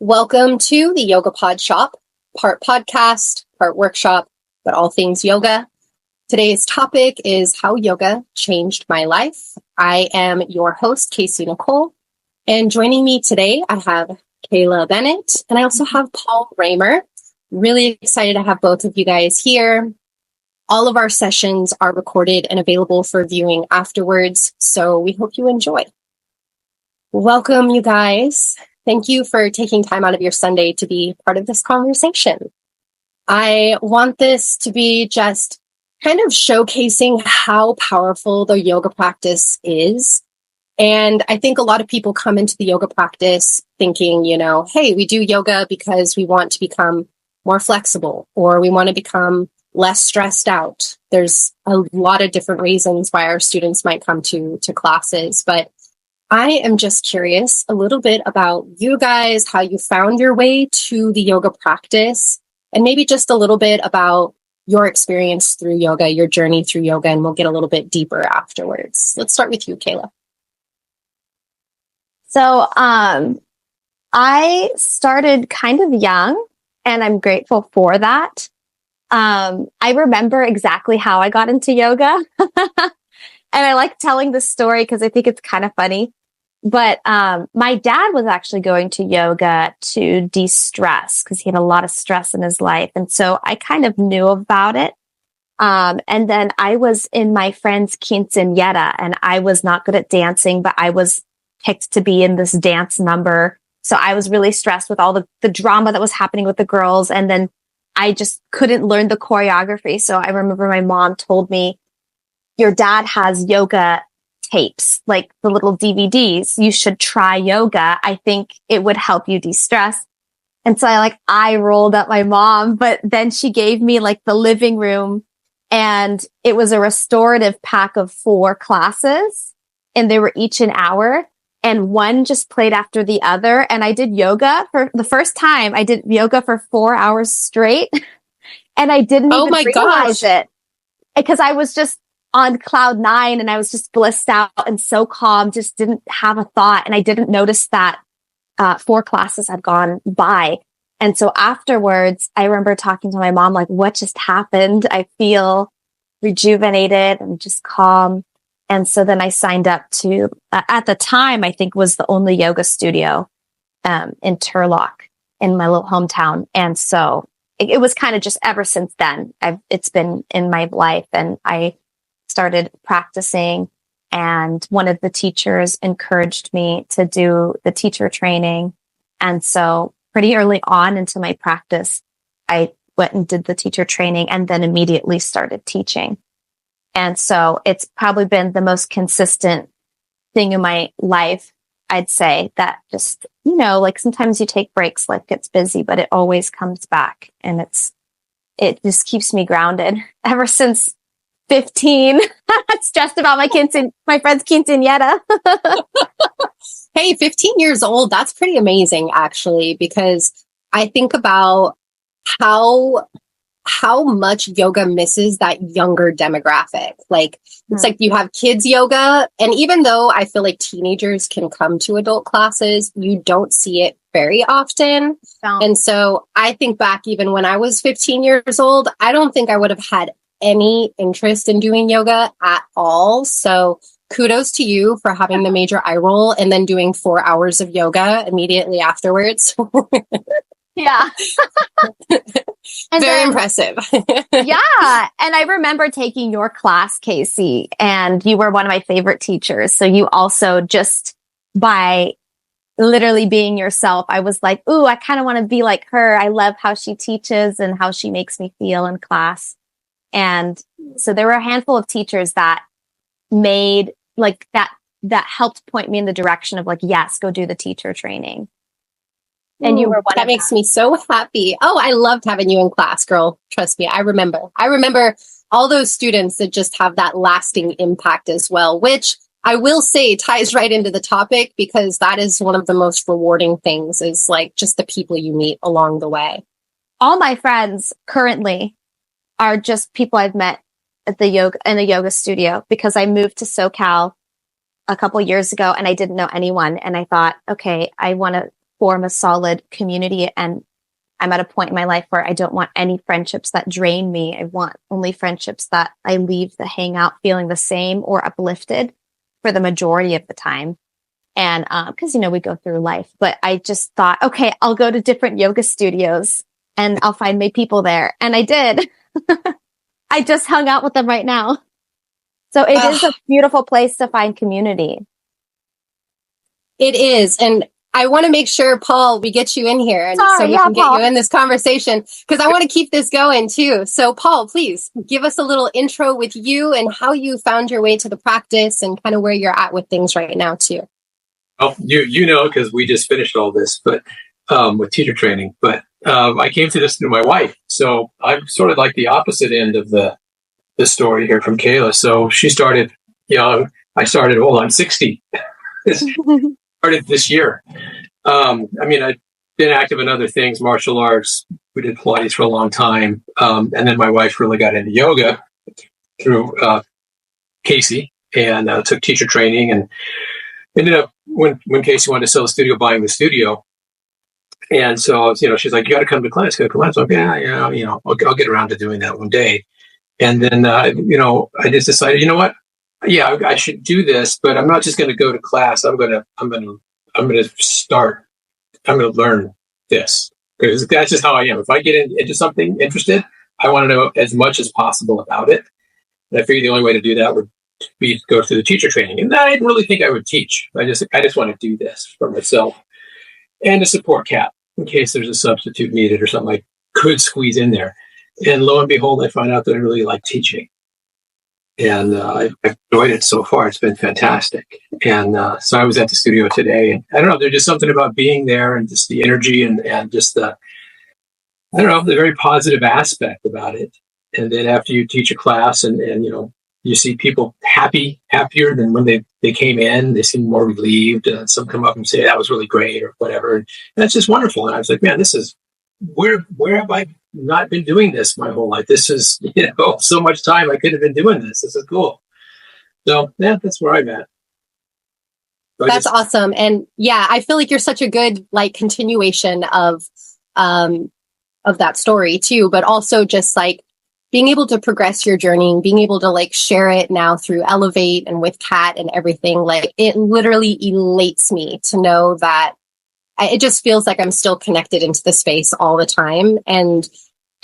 Welcome to the Yoga PodShop, part podcast, part workshop, but all things yoga. Today's topic is how yoga changed my life. I am your host, Casey Nicole, and joining me today, I have Kayla Bennett, and I also have Paul Raymer. Really excited to have both of you guys here. All of our sessions are recorded and available for viewing afterwards, so we hope you enjoy. Welcome, you guys. Thank you for taking time out of your Sunday to be part of this conversation. I want this to be just kind of showcasing how powerful the yoga practice is. And I think a lot of people come into the yoga practice thinking, hey, we do yoga because we want to become more flexible or we want to become less stressed out. There's a lot of different reasons why our students might come to classes, but I am just curious a little bit about you guys, how you found your way to the yoga practice, and maybe just a little bit about your experience through yoga, your journey through yoga, and we'll get a little bit deeper afterwards. Let's start with you, Kayla. So I started kind of young, and I'm grateful for that. I remember exactly how I got into yoga. And I like telling this story because I think it's kind of funny. But my dad was actually going to yoga to de-stress because he had a lot of stress in his life. And so I kind of knew about it. And then I was in my friend's quinceañera, and I was not good at dancing, but I was picked to be in this dance number. So I was really stressed with all the drama that was happening with the girls. And then I just couldn't learn the choreography. So I remember my mom told me, your dad has yoga tapes, like the little DVDs. You should try yoga. I think it would help you de-stress. And so I rolled up my mom, but then she gave me like the living room, and it was a restorative pack of 4 classes, and they were each an hour, and one just played after the other. And I did yoga for the first time. I did yoga for 4 hours straight, and I didn't even realize it because I was just on cloud 9 and I was just blissed out and so calm, just didn't have a thought. And I didn't notice that 4 classes had gone by. And so afterwards, I remember talking to my mom, like, what just happened? I feel rejuvenated and just calm. And so then I signed up to, at the time, I think was the only yoga studio in Turlock in my little hometown. And so it was kind of just ever since then, it's been in my life, and I started practicing, and one of the teachers encouraged me to do the teacher training. And so pretty early on into my practice, I went and did the teacher training and then immediately started teaching. And so it's probably been the most consistent thing in my life, I'd say, that just, like sometimes you take breaks, life gets busy, but it always comes back, and it just keeps me grounded ever since 15. Stressed about my friend's quinceañera. Hey, 15 years old, that's pretty amazing, actually, because I think about how much yoga misses that younger demographic. Like, it's like you have kids yoga, and even though I feel like teenagers can come to adult classes, you don't see it very often. And so I think back even when I was 15 years old, I don't think I would have had any interest in doing yoga at all. So kudos to you for having the major eye roll and then doing 4 hours of yoga immediately afterwards. Yeah. Very impressive. Yeah. And I remember taking your class, Casey, and you were one of my favorite teachers. So you also, just by literally being yourself, I was like, ooh, I kind of want to be like her. I love how she teaches and how she makes me feel in class. And so there were a handful of teachers that made like that helped point me in the direction of like, yes, go do the teacher training. And you were one that makes me so happy. Oh, I loved having you in class, girl. Trust me. I remember all those students that just have that lasting impact as well, which I will say ties right into the topic, because that is one of the most rewarding things, is like just the people you meet along the way. All my friends currently are just people I've met at the yoga studio, because I moved to SoCal a couple years ago and I didn't know anyone. And I thought, okay, I want to form a solid community. And I'm at a point in my life where I don't want any friendships that drain me. I want only friendships that I leave the hangout feeling the same or uplifted for the majority of the time. And because, we go through life, but I just thought, okay, I'll go to different yoga studios and I'll find my people there. And I did. I just hung out with them right now. So it is a beautiful place to find community. It is. And I want to make sure, Paul, we get you in here and so we can get you in this conversation because I want to keep this going too. So Paul, please give us a little intro with you and how you found your way to the practice and kind of where you're at with things right now too. Oh, because we just finished all this, but with teacher training. But I came to this through my wife, so I'm sort of like the opposite end of the story here from Kayla. So she started young. I started old. I'm 60. Started this year. I've been active in other things, martial arts. We did Pilates for a long time, and then my wife really got into yoga through Casey and took teacher training and ended up when Casey wanted to sell the studio, buying the studio. And so, she's like, you got to come to class, go to class. I'm like, I'll get around to doing that one day. And then, I just decided, you know what? Yeah, I should do this, but I'm not just going to go to class. I'm going to learn this because that's just how I am. If I get into something interested, I want to know as much as possible about it. And I figured the only way to do that would be to go through the teacher training. And I didn't really think I would teach. I just want to do this for myself and to support Kat in case there's a substitute needed or something I could squeeze in there. And lo and behold, I find out that I really like teaching. And I've enjoyed it so far. It's been fantastic. And so I was at the studio today. And I don't know, there's just something about being there and just the energy and just the very positive aspect about it. And then after you teach a class and you see people happier than when they came in. They seem more relieved. Some come up and say, that was really great or whatever. And that's just wonderful. And I was like, man, this is where have I not been doing this my whole life? This is, so much time I could have been doing this. This is cool. So yeah, that's where I'm at. That's awesome. And yeah, I feel like you're such a good continuation of that story too, but also just being able to progress your journey and being able to share it now through Elevate and with Kat and everything, it literally elates me to know that it just feels like I'm still connected into the space all the time. And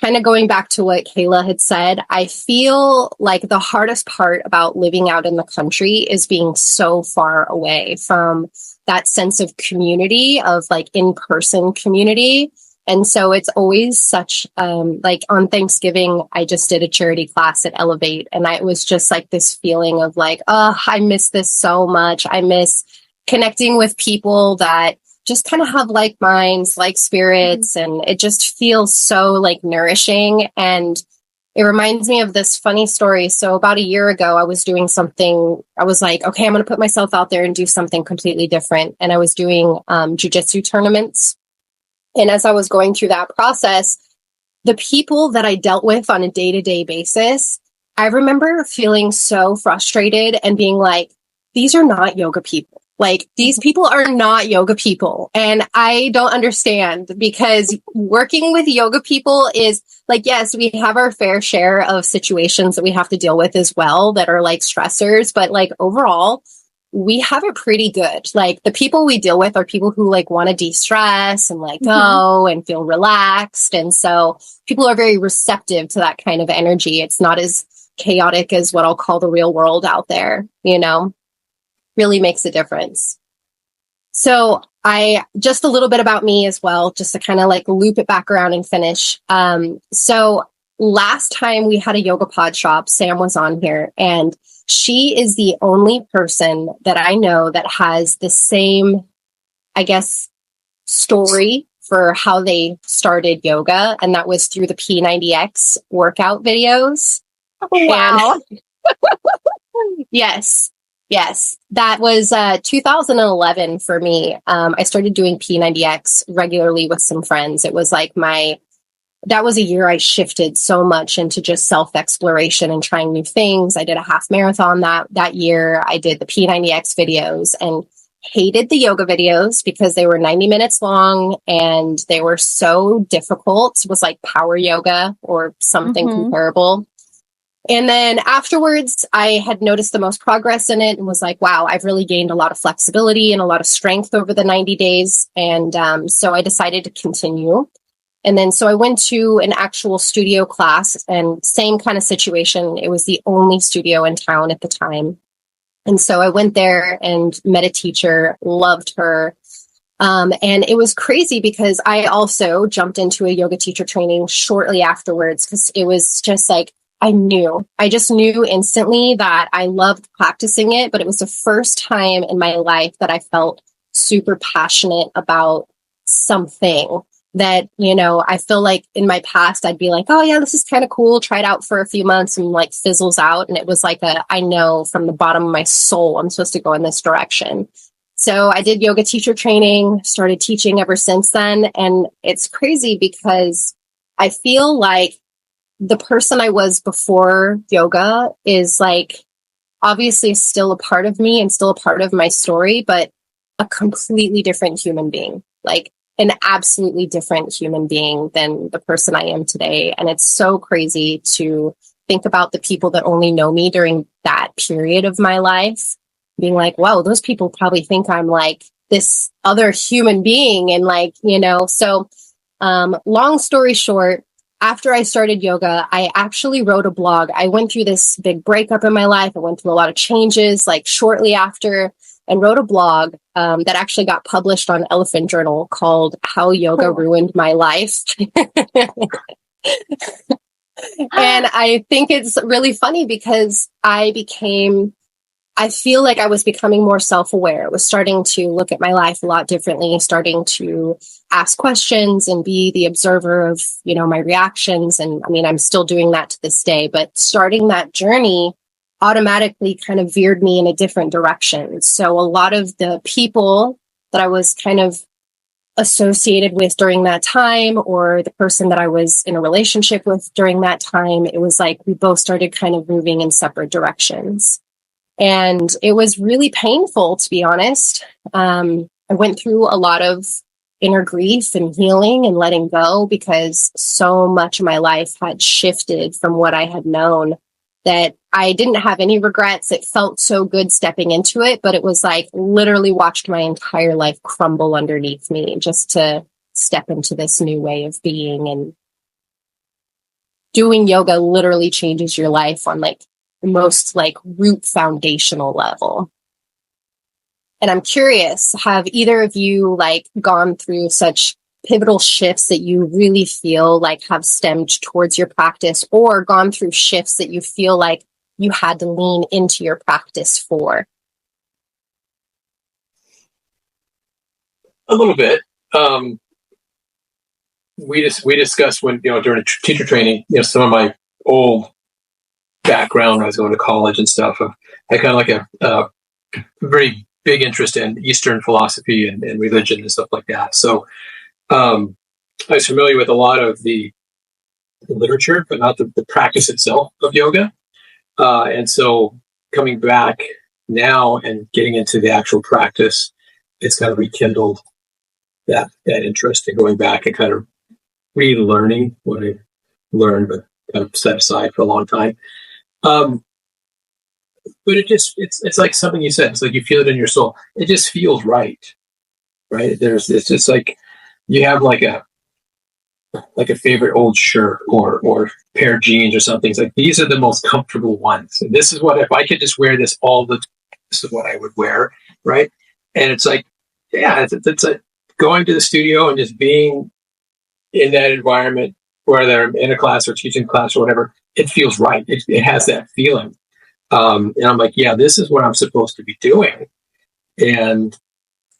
kind of going back to what Kayla had said, I feel like the hardest part about living out in the country is being so far away from that sense of community, of in-person community. And so it's always such, on Thanksgiving, I just did a charity class at Elevate. And it was just this feeling of I miss this so much. I miss connecting with people that just kind of have like minds, like spirits. And it just feels so nourishing. And it reminds me of this funny story. So about a year ago, I was doing something. I was like, okay, I'm going to put myself out there and do something completely different. And I was doing jujitsu tournaments. And as I was going through that process, the people that I dealt with on a day-to-day basis, I remember feeling so frustrated and being like, these are not yoga people. These people are not yoga people. And I don't understand, because working with yoga people is yes, we have our fair share of situations that we have to deal with as well that are stressors. But overall, we have it pretty good. The people we deal with are people who want to de-stress and go and feel relaxed. And so people are very receptive to that kind of energy. It's not as chaotic as what I'll call the real world out there, really makes a difference. So just a little bit about me as well, just to kind of loop it back around and finish. So last time we had a yoga pod shop, Sam was on here, and she is the only person that I know that has the same, I guess, story for how they started yoga. And that was through the P90X workout videos. Wow. Yes. That was 2011 for me. I started doing P90X regularly with some friends. It was that was a year I shifted so much into just self-exploration and trying new things. I did a half marathon that year. I did the P90X videos, and hated the yoga videos because they were 90 minutes long and they were so difficult. It was like power yoga or something comparable. And then afterwards, I had noticed the most progress in it and was like, wow, I've really gained a lot of flexibility and a lot of strength over the 90 days. And so I decided to continue. And then so I went to an actual studio class, and same kind of situation. It was the only studio in town at the time. And so I went there and met a teacher, loved her. And it was crazy because I also jumped into a yoga teacher training shortly afterwards, because it was just like, I just knew instantly that I loved practicing it, but it was the first time in my life that I felt super passionate about something that, you know, I feel like in my past, I'd be like, oh yeah, this is kind of cool. Try it out for a few months and like fizzles out. And it was like I know from the bottom of my soul, I'm supposed to go in this direction. So I did yoga teacher training, started teaching ever since then. And it's crazy because I feel like the person I was before yoga is like, obviously still a part of me and still a part of my story, but a completely different human being, like an absolutely different human being than the person I am today. And it's so crazy to think about the people that only know me during that period of my life, being like, wow, those people probably think I'm like this other human being. And like, you know, so long story short, after I started yoga, I actually wrote a blog. I went through this big breakup in my life. I went through a lot of changes like shortly after, and wrote a blog that actually got published on Elephant Journal called How Yoga Ruined My Life. And I think it's really funny because I feel like I was becoming more self-aware. I was starting to look at my life a lot differently, starting to ask questions and be the observer of, you know, my reactions. And I mean, I'm still doing that to this day, but starting that journey automatically kind of veered me in a different direction. So a lot of the people that I was kind of associated with during that time, or the person that I was in a relationship with during that time, it was like we both started kind of moving in separate directions. And it was really painful, to be honest. I went through a lot of inner grief and healing and letting go, because so much of my life had shifted from what I had known that I didn't have any regrets. It felt so good stepping into it, but it was like literally watched my entire life crumble underneath me just to step into this new way of being. And doing yoga literally changes your life on like the most like root foundational level. And I'm curious, have either of you like gone through such pivotal shifts that you really feel like have stemmed towards your practice, or gone through shifts that you feel like you had to lean into your practice for? A little bit. We discussed when, you know, during teacher training, you know, some of my old background when I was going to college and stuff. I kind of like a very big interest in Eastern philosophy and religion and stuff like that. So I was familiar with a lot of the literature, but not the practice itself of yoga. And so coming back now and getting into the actual practice, it's kind of rekindled that interest in going back and kind of relearning what I learned, but kind of set aside for a long time. But it's like something you said. It's like you feel it in your soul. It just feels right. It's just like you have like a favorite old shirt or pair of jeans or something. It's like, these are the most comfortable ones. And this is what, if I could just wear this all the time, this is what I would wear. Right. And it's like, yeah, it's like going to the studio and just being in that environment, whether I'm in a class or teaching class or whatever, it feels right. It has that feeling. And I'm like, yeah, this is what I'm supposed to be doing. And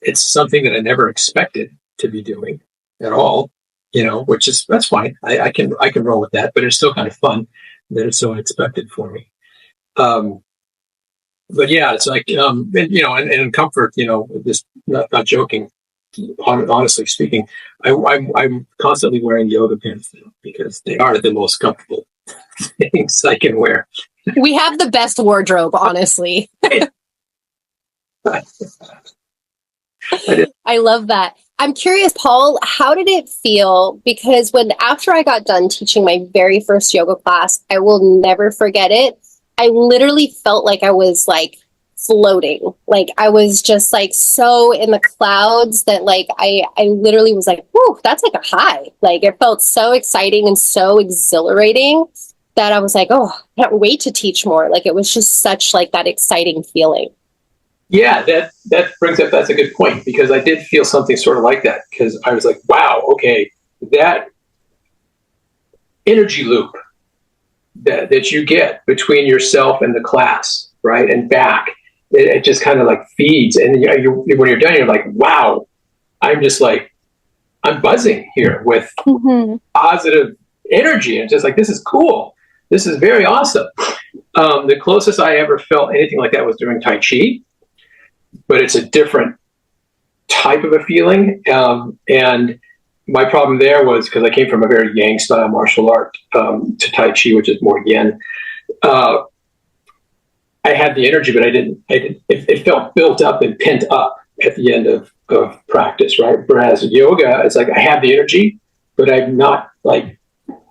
it's something that I never expected to be doing at all, you know, that's fine. I can roll with that, but it's still kind of fun that it's so unexpected for me. But yeah, it's like, and, you know, and in comfort, you know, just not joking, honestly speaking, I'm constantly wearing yoga pants now because they are the most comfortable things I can wear. We have the best wardrobe, honestly. I love that. I'm curious, Paul, how did it feel? Because after I got done teaching my very first yoga class, I will never forget it. I literally felt like I was like floating. Like I was just like so in the clouds that like I literally was like, whew, that's like a high. Like it felt so exciting and so exhilarating that I was like, oh, I can't wait to teach more. Like it was just such like that exciting feeling. Yeah, that brings up, that's a good point, because I did feel something sort of like that, because I was like, wow, okay, that energy loop that you get between yourself and the class, right, and back, it just kind of like feeds, and when you're done, you're like, wow, I'm just like, I'm buzzing here with positive energy, and just like, this is cool, this is very awesome. The closest I ever felt anything like that was during Tai Chi, but it's a different type of a feeling. And my problem there was because I came from a very Yang style martial art to Tai Chi, which is more Yin. I had the energy, but I didn't. It felt built up and pent up at the end of practice, right? Whereas yoga, it's like I have the energy, but I'm not like,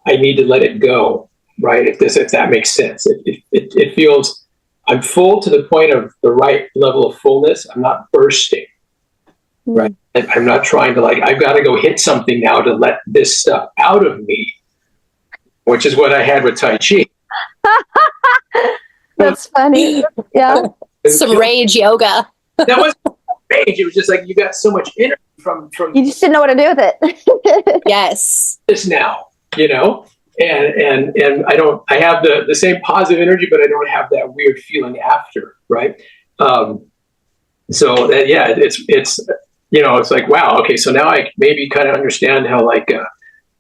I need to let it go, right? If that makes sense, it feels, I'm full to the point of the right level of fullness. I'm not bursting, right? I'm not trying to like, I've got to go hit something now to let this stuff out of me, which is what I had with Tai Chi. That's funny. Yeah. Some rage yoga. That wasn't rage. It was just like, you got so much energy from You just didn't know what to do with it. Yes. this now, and I have the same positive energy, but I don't have that weird feeling after, right? So that, yeah, it's it's like, wow, okay, so now I maybe kind of understand how like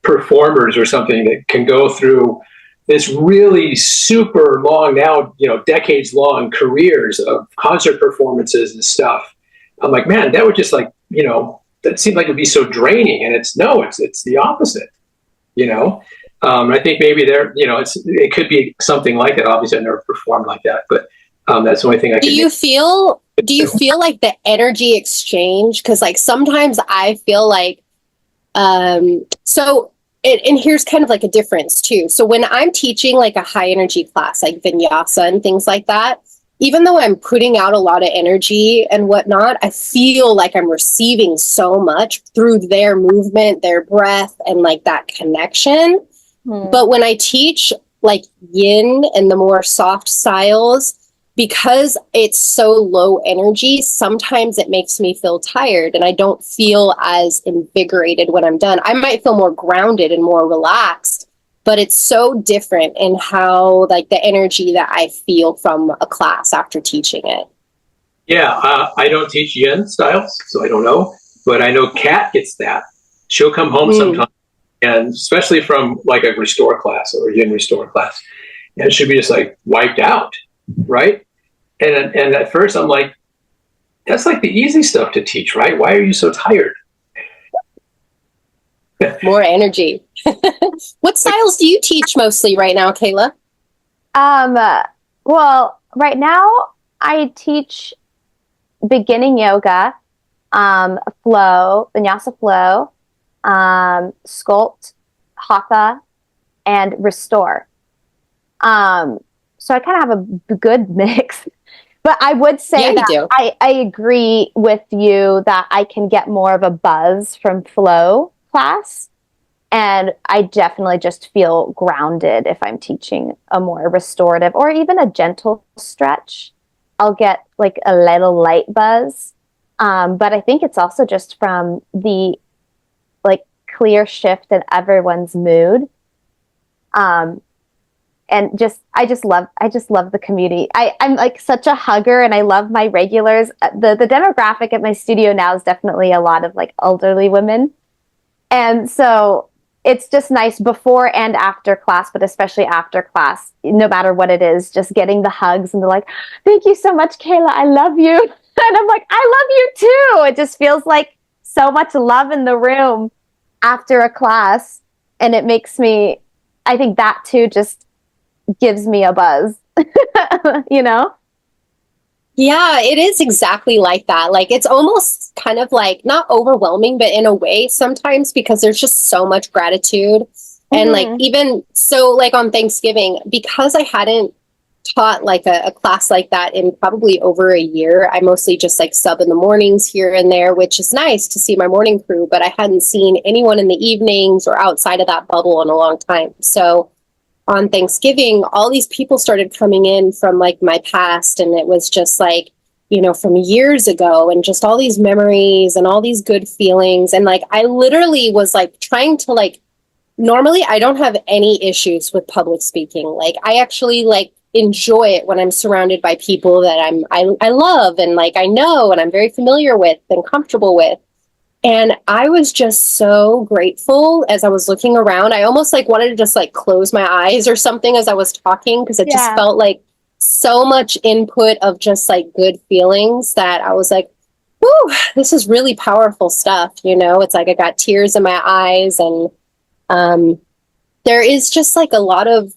performers or something that can go through this really super long, now decades long careers of concert performances and stuff. I'm like, man, that would just like, that seemed like it'd be so draining, and it's the opposite. I think maybe it could be something like that. Obviously, I never performed like that, but that's the only thing I can. Do you feel like the energy exchange? Because like sometimes I feel like, and here's kind of like a difference too. So when I'm teaching like a high energy class, like vinyasa and things like that, even though I'm putting out a lot of energy and whatnot, I feel like I'm receiving so much through their movement, their breath, and like that connection. But when I teach like yin and the more soft styles, because it's so low energy, sometimes it makes me feel tired and I don't feel as invigorated when I'm done. I might feel more grounded and more relaxed, but it's so different in how like the energy that I feel from a class after teaching it. Yeah, I don't teach yin styles, so I don't know, but I know Kat gets that. She'll come home sometimes, and especially from like a restore class or a yin restore class, and she'll be just like wiped out, right? And at first I'm like, that's like the easy stuff to teach, right? Why are you so tired? More energy. What styles do you teach mostly right now, Kayla? Well, right now I teach beginning yoga, flow, vinyasa flow, sculpt, hatha, and restore. So I kind of have a good mix. But I would say that I agree with you that I can get more of a buzz from flow class. And I definitely just feel grounded if I'm teaching a more restorative or even a gentle stretch. I'll get like a little light buzz. But I think it's also just from the like clear shift in everyone's mood. And I just love the community. I'm like such a hugger, and I love my regulars. The demographic at my studio now is definitely a lot of like elderly women. And so it's just nice before and after class, but especially after class, no matter what it is, just getting the hugs and they're like, thank you so much, Kayla. I love you. And I'm like, I love you too. It just feels like so much love in the room after a class. And it makes me, I think that too just gives me a buzz, Yeah, it is exactly like that. Like it's almost kind of like not overwhelming, but in a way sometimes because there's just so much gratitude. And like Mm-hmm. even so like on Thanksgiving, because I hadn't taught like a class like that in probably over a year, I mostly just like sub in the mornings here and there, which is nice to see my morning crew, but I hadn't seen anyone in the evenings or outside of that bubble in a long time. So on Thanksgiving, all these people started coming in from like my past. And it was just like, you know, from years ago and just all these memories and all these good feelings. And like, I literally was like trying to like, normally I don't have any issues with public speaking. Like I actually like enjoy it when I'm surrounded by people that I love and like I know and I'm very familiar with and comfortable with. And I was just so grateful as I was looking around. I almost like wanted to just like close my eyes or something as I was talking because it just Yeah. felt like so much input of just like good feelings that I was like, whew, this is really powerful stuff. You know, it's like I got tears in my eyes and um, there is just like a lot of,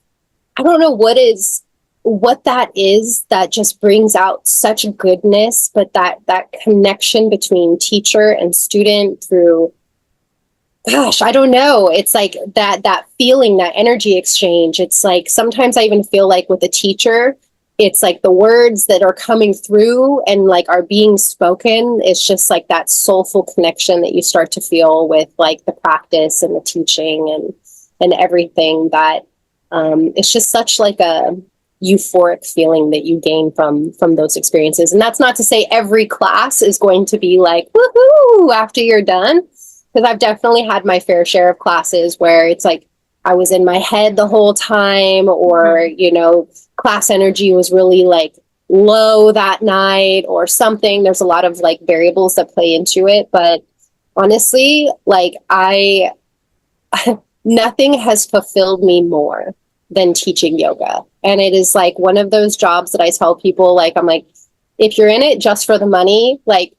I don't know what that is that just brings out such goodness, but that connection between teacher and student through, gosh, I don't know. It's like that feeling, that energy exchange. It's like sometimes I even feel like with a teacher, it's like the words that are coming through and like are being spoken. It's just like that soulful connection that you start to feel with like the practice and the teaching and everything that it's just such like a euphoric feeling that you gain from those experiences. And that's not to say every class is going to be like woohoo after you're done, because I've definitely had my fair share of classes where it's like I was in my head the whole time, or you know, class energy was really like low that night or something. There's a lot of like variables that play into it, but honestly, like I nothing has fulfilled me more than teaching yoga. And it is like one of those jobs that I tell people, like, I'm like, if you're in it just for the money, like,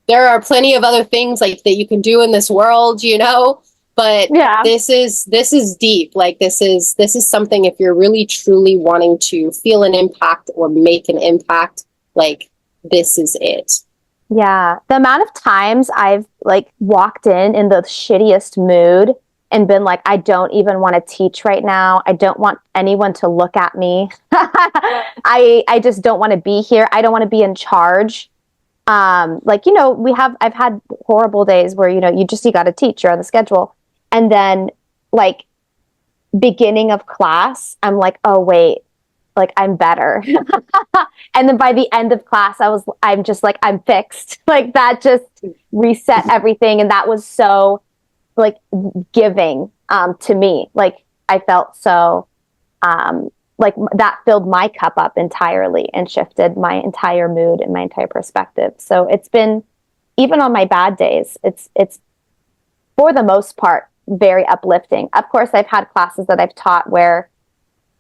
there are plenty of other things like that you can do in this world, you know, but Yeah. this is deep. Like this is something, if you're really truly wanting to feel an impact or make an impact, like this is it. Yeah. The amount of times I've like walked in the shittiest mood and been like, I don't even want to teach right now. I don't want anyone to look at me. I just don't want to be here. I don't want to be in charge. Like, you know, I've had horrible days where, you know, you got to teach, you're on the schedule. And then like beginning of class, I'm like, oh wait, like I'm better. And then by the end of class, I'm just like, I'm fixed. Like that just reset everything. And that was so like giving, to me. Like I felt so, like that filled my cup up entirely and shifted my entire mood and my entire perspective. So it's been, even on my bad days, it's for the most part very uplifting. Of course, I've had classes that I've taught where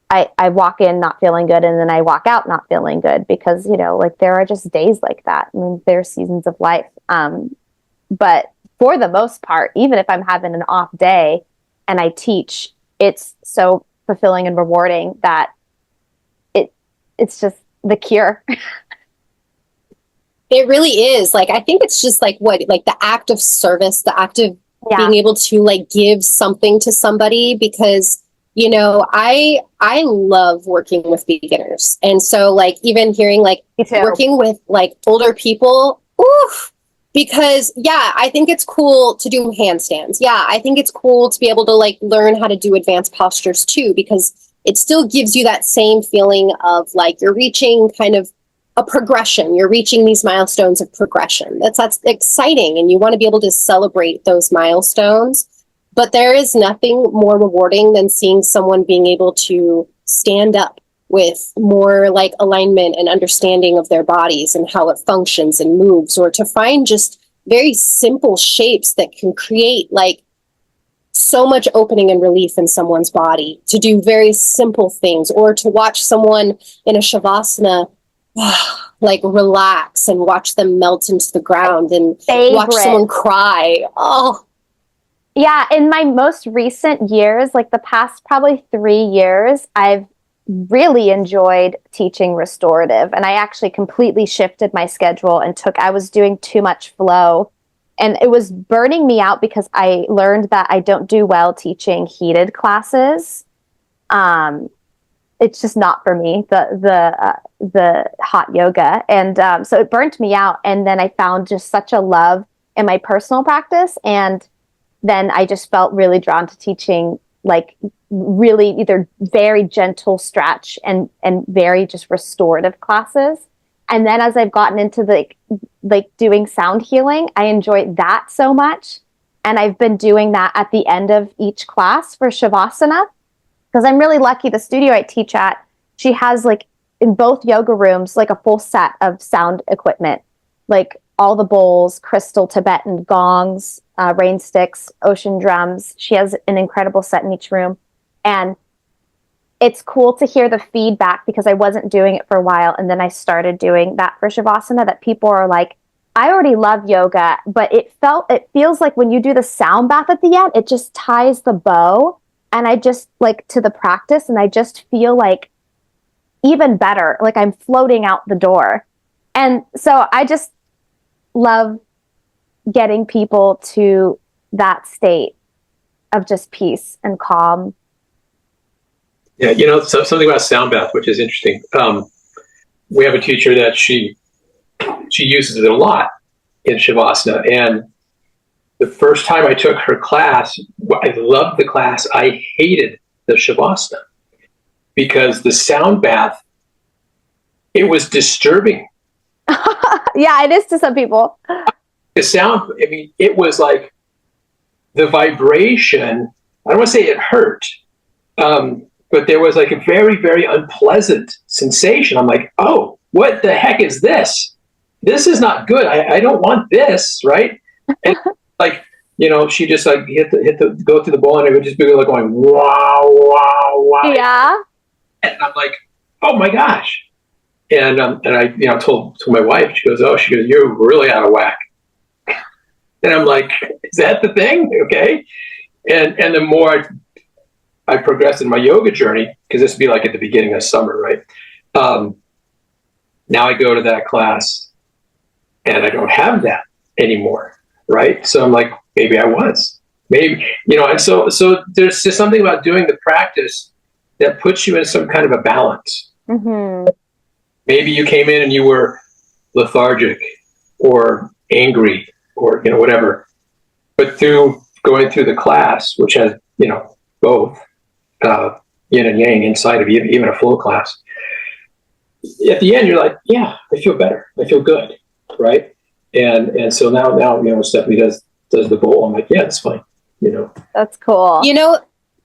I walk in not feeling good and then I walk out not feeling good because, you know, like there are just days like that. I mean, there are seasons of life. But for the most part, even if I'm having an off day and I teach, it's so fulfilling and rewarding that it's just the cure. It really is. Like, I think it's just like what, like the act of service, the act of Yeah. being able to like give something to somebody, because, you know, I love working with beginners. And so like even hearing like Me too. working with like older people, oof, because yeah, I think it's cool to do handstands. Yeah, I think it's cool to be able to like learn how to do advanced postures too, because it still gives you that same feeling of like you're reaching kind of a progression. You're reaching these milestones of progression. That's exciting, and you want to be able to celebrate those milestones. But there is nothing more rewarding than seeing someone being able to stand up with more like alignment and understanding of their bodies and how it functions and moves, or to find just very simple shapes that can create like so much opening and relief in someone's body, to do very simple things, or to watch someone in a shavasana like relax and watch them melt into the ground and watch someone cry. Oh, yeah. In my most recent years, like the past probably 3 years, I've really enjoyed teaching restorative, and I actually completely shifted my schedule and I was doing too much flow, and it was burning me out because I learned that I don't do well teaching heated classes. It's just not for me, the hot yoga, and so it burnt me out. And then I found just such a love in my personal practice, and then I just felt really drawn to teaching like really either very gentle stretch and very just restorative classes. And then as I've gotten into like doing sound healing, I enjoy that so much. And I've been doing that at the end of each class for Shavasana, because I'm really lucky. The studio I teach at, she has like in both yoga rooms, like a full set of sound equipment, like all the bowls, crystal Tibetan gongs, rain sticks, ocean drums. She has an incredible set in each room. And it's cool to hear the feedback, because I wasn't doing it for a while. And then I started doing that for Shavasana, that people are like, I already love yoga, but it feels like when you do the sound bath at the end, it just ties the bow. And I just like to the practice, and I just feel like even better, like I'm floating out the door. And so I just love getting people to that state of just peace and calm. Yeah, so something about sound bath, which is interesting. We have a teacher that she uses it a lot in Shavasana, and the first time I took her class, I loved the class. I hated the Shavasana because the sound bath, it was disturbing. Yeah, it is to some people. The sound, I mean, it was like the vibration. I don't want to say it hurt, but there was like a very, very unpleasant sensation. I'm like, oh, what the heck is this? This is not good. I don't want this, right? And like, she just like go through the bowl, and it would just be like going, wow, wow, wow. Yeah. And I'm like, oh my gosh. And I, told my wife, she goes, you're really out of whack. And I'm like, is that the thing? Okay. And the more I progressed in my yoga journey, because this would be like at the beginning of summer, right? Now I go to that class and I don't have that anymore. Right. So I'm like, maybe I was, and so there's just something about doing the practice that puts you in some kind of a balance. Mm-hmm. Maybe you came in and you were lethargic or angry or, whatever, but through going through the class, which has, both yin and yang inside of even a flow class, at the end, you're like, yeah, I feel better. I feel good. Right. And so now, Stephanie does the bowl. I'm like, yeah, it's fine. That's cool.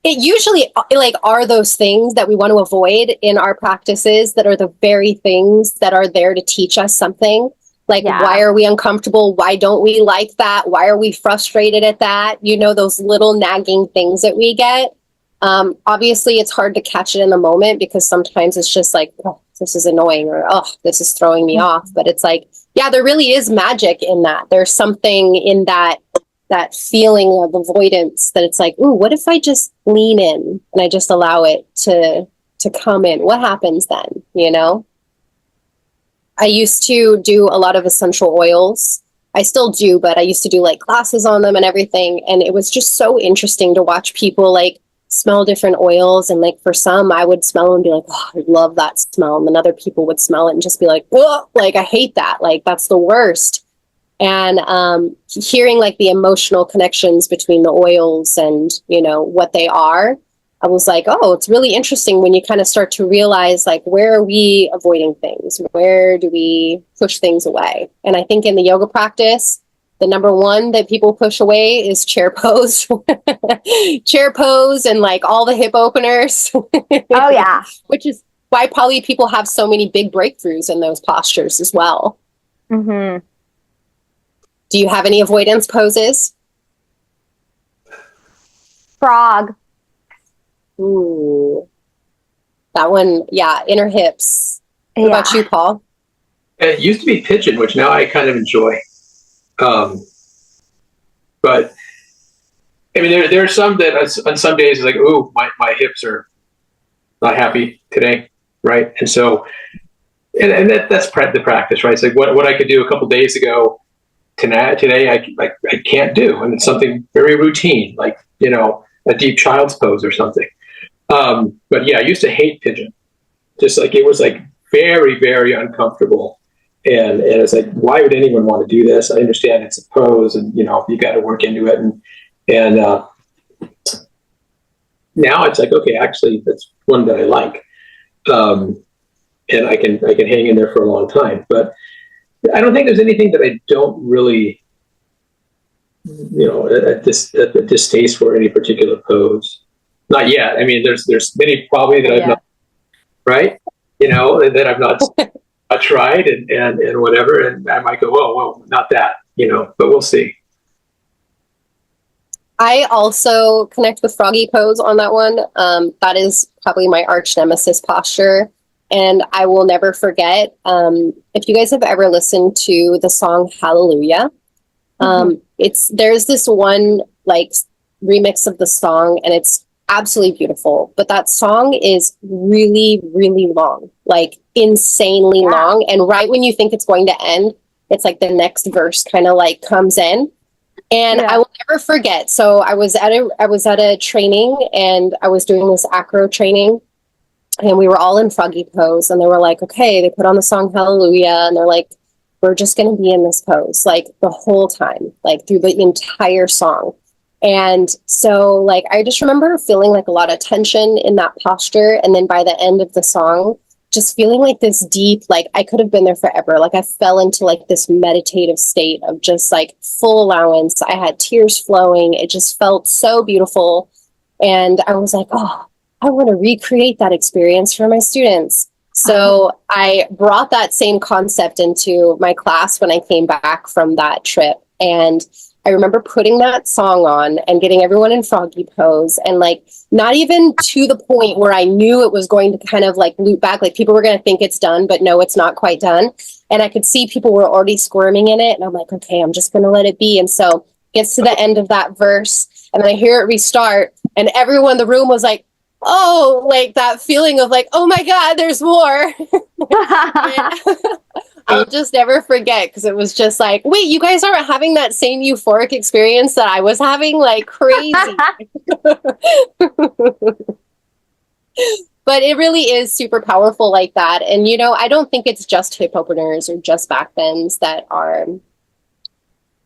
It usually like are those things that we want to avoid in our practices that are the very things that are there to teach us something. Like, why are we uncomfortable? Why don't we like that? Why are we frustrated at that? Those little nagging things that we get. Obviously, it's hard to catch it in the moment, because sometimes it's just like, oh, this is annoying, or, oh, this is throwing me off. But it's like, yeah, there really is magic in that. There's something in that feeling of avoidance that it's like, ooh, what if I just lean in and I just allow it to come in? What happens then? I used to do a lot of essential oils. I still do, but I used to do like classes on them and everything. And it was just so interesting to watch people like smell different oils. And like for some, I would smell and be like, oh, I love that smell. And then other people would smell it and just be like, oh, like, I hate that. Like, that's the worst. And hearing like the emotional connections between the oils and, what they are, I was like, oh, it's really interesting when you kind of start to realize, like, where are we avoiding things? Where do we push things away? And I think in the yoga practice, the number one that people push away is chair pose. Chair pose and like all the hip openers. Oh, yeah. Which is why probably people have so many big breakthroughs in those postures as well. Mm-hmm. Do you have any avoidance poses? Frog. Ooh. That one, yeah, inner hips. What about you, Paul? It used to be pigeon, which now I kind of enjoy. But I mean, there are some that on some days it's like, ooh, my hips are not happy today, right? And so, that's the practice, right? It's like what I could do a couple days ago, today I can't do, and it's something very routine, like a deep child's pose or something. But yeah, I used to hate pigeon, just like it was like very, very uncomfortable. And it's like, why would anyone want to do this? I understand it's a pose, and you got to work into it, and now it's like, okay, actually, that's one that I like, and I can hang in there for a long time. But I don't think there's anything that I don't really, a distaste for any particular pose. Not yet. I mean, there's many probably that I've not, right? That I've not tried and whatever, and I might go, well, not that, but we'll see. I also connect with froggy pose on that one. That is probably my arch nemesis posture. And I will never forget, if you guys have ever listened to the song Hallelujah, there's this one like remix of the song, and it's absolutely beautiful. But that song is really, really long, like insanely long. And right when you think it's going to end, it's like the next verse kind of like comes in. And I will never forget. So I was at a training, and I was doing this acro training, and we were all in froggy pose, and they were like, okay, they put on the song Hallelujah, and they're like, we're just going to be in this pose like the whole time, like through the entire song. And so like I just remember feeling like a lot of tension in that posture, and then by the end of the song, just feeling like this deep, like I could have been there forever. Like I fell into like this meditative state of just like full allowance. I had tears flowing. It just felt so beautiful. And I was like, oh, I want to recreate that experience for my students. So I brought that same concept into my class when I came back from that trip. And I remember putting that song on and getting everyone in froggy pose, and like not even to the point where I knew it was going to kind of like loop back, like people were going to think it's done, but no, it's not quite done. And I could see people were already squirming in it, and I'm like, okay, I'm just going to let it be. And so it gets to the end of that verse, and then I hear it restart, and everyone in the room was like, oh, like that feeling of like, oh my God, there's more. I'll just never forget, because it was just like, wait, you guys aren't having that same euphoric experience that I was having? Like crazy. But it really is super powerful like that. And, I don't think it's just hip openers or just back bends that are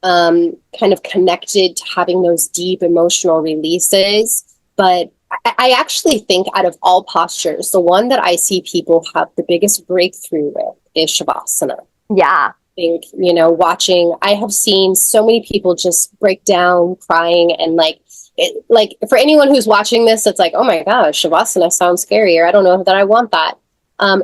kind of connected to having those deep emotional releases. But I actually think out of all postures, the one that I see people have the biggest breakthrough with is Shavasana. Yeah. I think, watching, I have seen so many people just break down crying, and like for anyone who's watching this, it's like, oh my gosh, Shavasana sounds scary, or I don't know that I want that.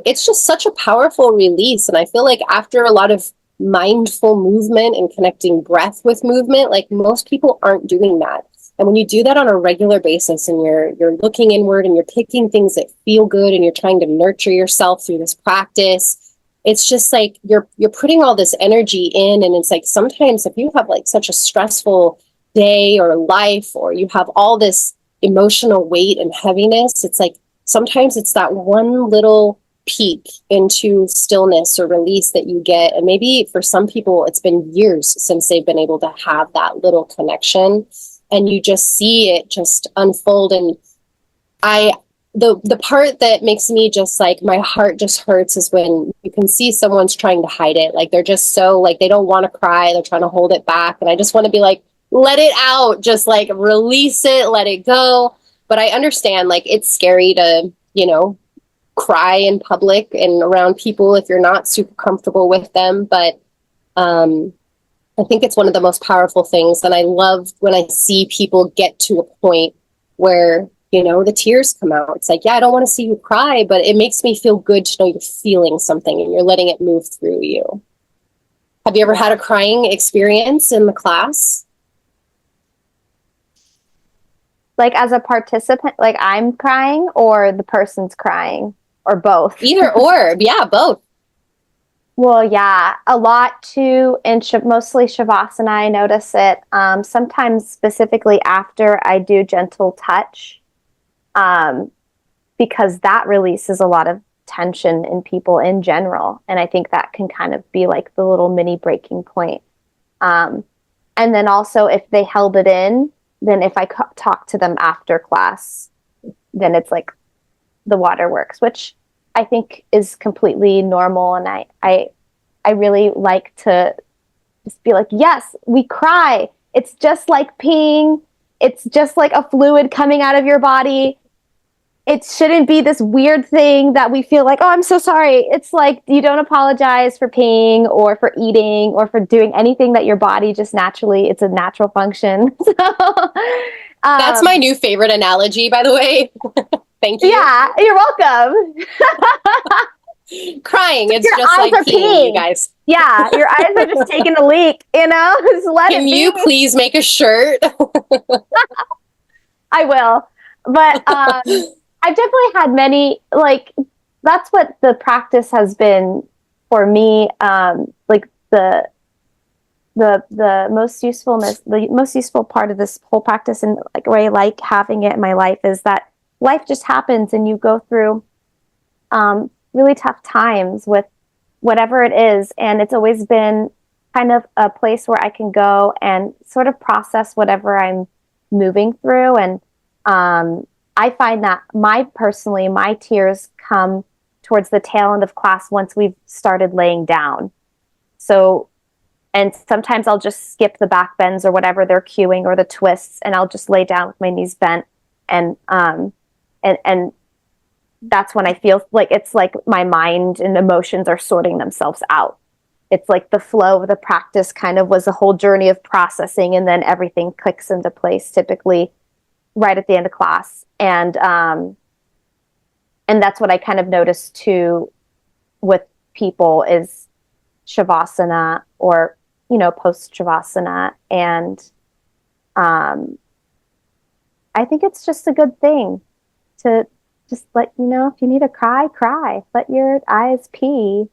It's just such a powerful release. And I feel like after a lot of mindful movement and connecting breath with movement, like most people aren't doing that. And when you do that on a regular basis, and you're looking inward, and you're picking things that feel good, and you're trying to nurture yourself through this practice, it's just like you're putting all this energy in. And it's like sometimes if you have like such a stressful day or life, or you have all this emotional weight and heaviness, it's like sometimes it's that one little peek into stillness or release that you get. And maybe for some people, it's been years since they've been able to have that little connection. And you just see it just unfold. And the part that makes me just like, my heart just hurts, is when you can see someone's trying to hide it. Like they're just so like, they don't want to cry. They're trying to hold it back. And I just want to be like, let it out, just like release it, let it go. But I understand, like, it's scary to, cry in public and around people if you're not super comfortable with them. But, I think it's one of the most powerful things. And I love when I see people get to a point where, the tears come out. It's like, yeah, I don't want to see you cry, but it makes me feel good to know you're feeling something and you're letting it move through you. Have you ever had a crying experience in the class? Like as a participant, like I'm crying, or the person's crying, or both? Either or. Yeah, both. Well, yeah, a lot too, in mostly Shavasana, I notice it. Sometimes specifically after I do gentle touch, because that releases a lot of tension in people in general. And I think that can kind of be like the little mini breaking point. And then also if they held it in, then if I talk to them after class, then it's like the water works, which I think is completely normal. And I really like to just be like, yes, we cry. It's just like peeing. It's just like a fluid coming out of your body. It shouldn't be this weird thing that we feel like, oh, I'm so sorry. It's like you don't apologize for peeing or for eating or for doing anything that your body just naturally, it's a natural function. So, That's my new favorite analogy, by the way. Thank you. Yeah, you're welcome. Crying, it's your just eyes like are peeing, you guys. Yeah, your eyes are just taking a leak, you know? Just let Can it be. you please make a shirt? I will. But I've definitely had many, like, that's what the practice has been for me. Like the most useful part of this whole practice, and like where I like having it in my life, is that life just happens and you go through really tough times with whatever it is. And it's always been kind of a place where I can go and sort of process whatever I'm moving through. And I find that my tears come towards the tail end of class once we've started laying down. So, and sometimes I'll just skip the back bends or whatever they're cueing or the twists, and I'll just lay down with my knees bent. And that's when I feel like it's like my mind and emotions are sorting themselves out. It's like the flow of the practice kind of was a whole journey of processing, and then everything clicks into place typically right at the end of class. And that's what I kind of noticed too with people is Shavasana or, you know, post Shavasana. And I think it's just a good thing to just let, you know, if you need to cry, cry. Let your eyes pee.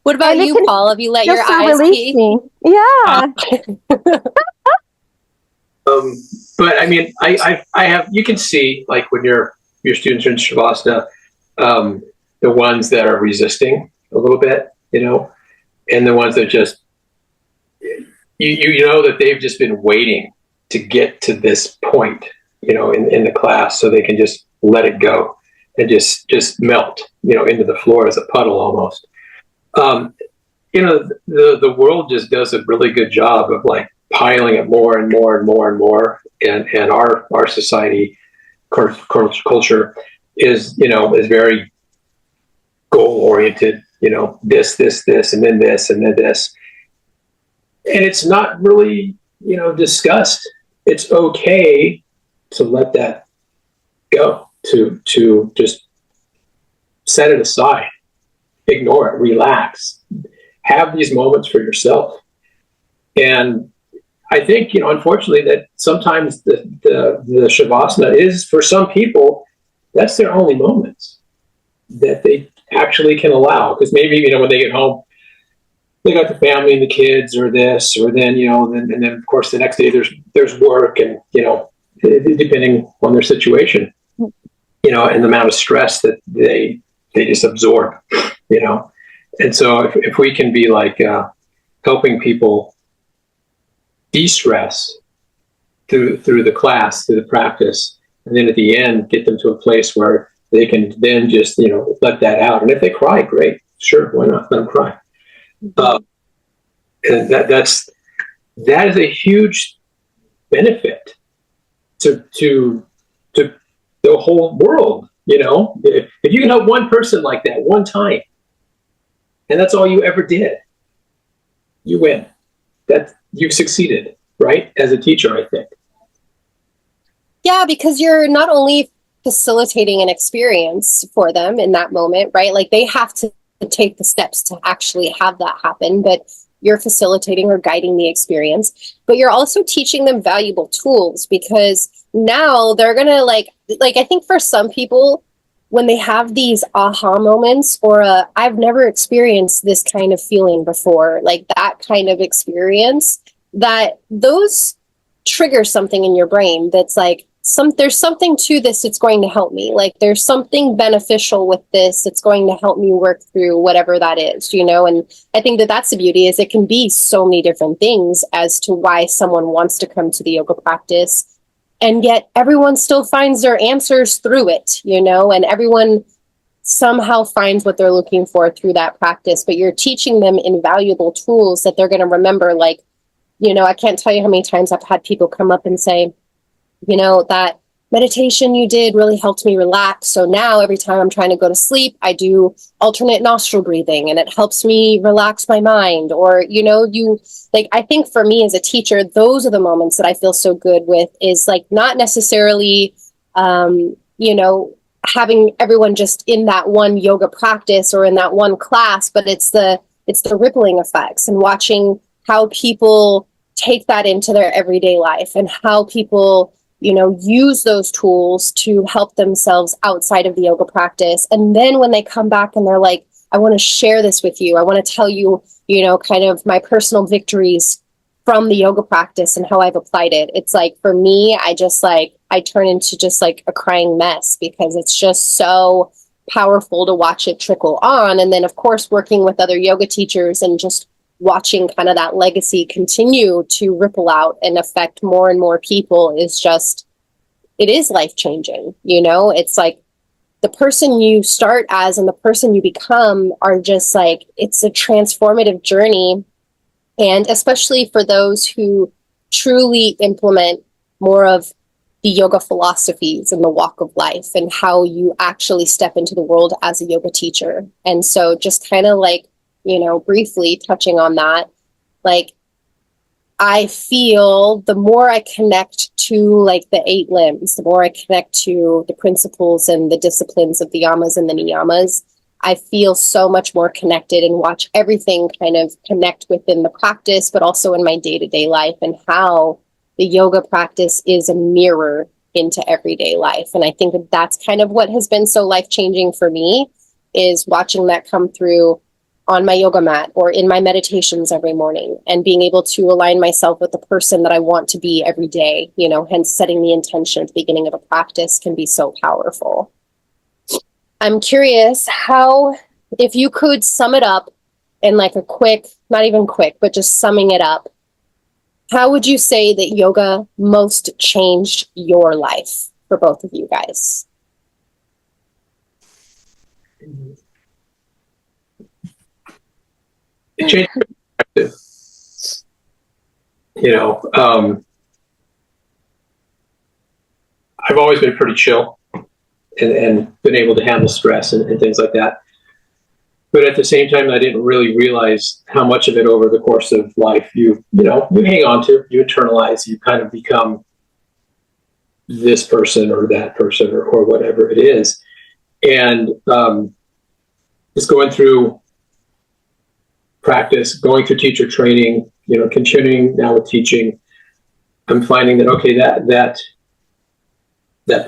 What about you, Paul? Have you let your eyes pee? Yeah. But I mean, I have, you can see like when your students are in Shavasana, the ones that are resisting a little bit, you know, and the ones that just, you know that they've just been waiting to get to this point, you know, in the class, so they can just let it go and just melt, you know, into the floor as a puddle almost. You know, the world just does a really good job of like piling it more and more and more and more. And our society culture is, you know, is very goal oriented, you know, this, and then this, and then this. And it's not really, you know, discussed. It's okay to let that go, to just set it aside, ignore it, relax, have these moments for yourself. And I think, you know, unfortunately, that sometimes the Shavasana is, for some people, that's their only moments that they actually can allow. Because maybe, you know, when they get home, they got the family and the kids or this, or then, you know, and then of course the next day there's work, and, you know, depending on their situation, you know, and the amount of stress that they just absorb, you know. And so if we can be like helping people de-stress through the class, through the practice, and then at the end get them to a place where they can then just, you know, let that out. And if they cry, great, sure, why not? Let them cry. And that is a huge benefit to the whole world. You know, if you can help one person like that one time, and that's all you ever did, you win. That you've succeeded, right? As a teacher, I think. Yeah, because you're not only facilitating an experience for them in that moment, right? Like they have to take the steps to actually have that happen, but you're facilitating or guiding the experience. But you're also teaching them valuable tools, because now they're gonna like I think for some people, when they have these aha moments or I've never experienced this kind of feeling before, like that kind of experience, that those trigger something in your brain that's like, there's something to this that's going to help me. Like there's something beneficial with this that's going to help me work through whatever that is, you know? And I think that that's the beauty, is it can be so many different things as to why someone wants to come to the yoga practice. And yet everyone still finds their answers through it, you know, and everyone somehow finds what they're looking for through that practice. But you're teaching them invaluable tools that they're going to remember. Like, you know, I can't tell you how many times I've had people come up and say, you know, that meditation you did really helped me relax. So now every time I'm trying to go to sleep, I do alternate nostril breathing and it helps me relax my mind. Or, you know, I think for me as a teacher, those are the moments that I feel so good with, is like not necessarily, you know, having everyone just in that one yoga practice or in that one class, but it's the rippling effects and watching how people take that into their everyday life and how people, you know, use those tools to help themselves outside of the yoga practice. And then when they come back and they're like, I want to share this with you, I want to tell you, you know, kind of my personal victories from the yoga practice and how I've applied it. It's like, for me, I turn into just like a crying mess, because it's just so powerful to watch it trickle on. And then of course, working with other yoga teachers and just watching kind of that legacy continue to ripple out and affect more and more people is just, it is life-changing. You know, it's like the person you start as and the person you become are just like, it's a transformative journey. And especially for those who truly implement more of the yoga philosophies and the walk of life and how you actually step into the world as a yoga teacher. And so just kind of like, you know, briefly touching on that, like, I feel the more I connect to like the 8 limbs, the more I connect to the principles and the disciplines of the yamas and the niyamas, I feel so much more connected and watch everything kind of connect within the practice, but also in my day-to-day life, and how the yoga practice is a mirror into everyday life. And I think that that's kind of what has been so life-changing for me, is watching that come through on my yoga mat or in my meditations every morning, and being able to align myself with the person that I want to be every day, you know, hence setting the intention at the beginning of a practice can be so powerful. I'm curious how, if you could sum it up in like a quick, not even quick, but just summing it up, how would you say that yoga most changed your life for both of you guys? It changed my perspective. You know, I've always been pretty chill and been able to handle stress and things like that. But at the same time, I didn't really realize how much of it over the course of life you hang on to, you internalize, you kind of become this person or that person or whatever it is. And just going through practice, going through teacher training, you know, continuing now with teaching, I'm finding that, okay, that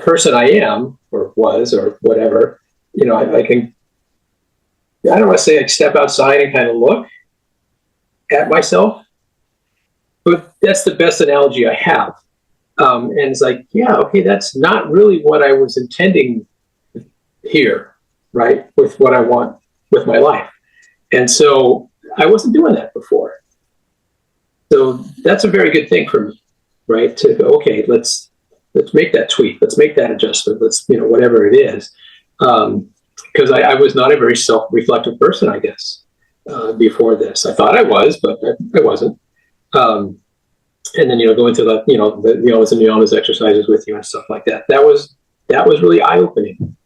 person I am or was or whatever, you know, I don't want to say I step outside and kind of look at myself, but that's the best analogy I have. And it's like, yeah, okay, that's not really what I was intending here, right? With what I want with my life. And so I wasn't doing that before. So that's a very good thing for me, right? To go, okay, let's make that tweak. Let's make that adjustment. Let's, you know, whatever it is. Because I was not a very self-reflective person, I guess, before this. I thought I was, but I wasn't. And then, you know, going through the yamas and niyamas exercises with you and stuff like that. That was really eye-opening.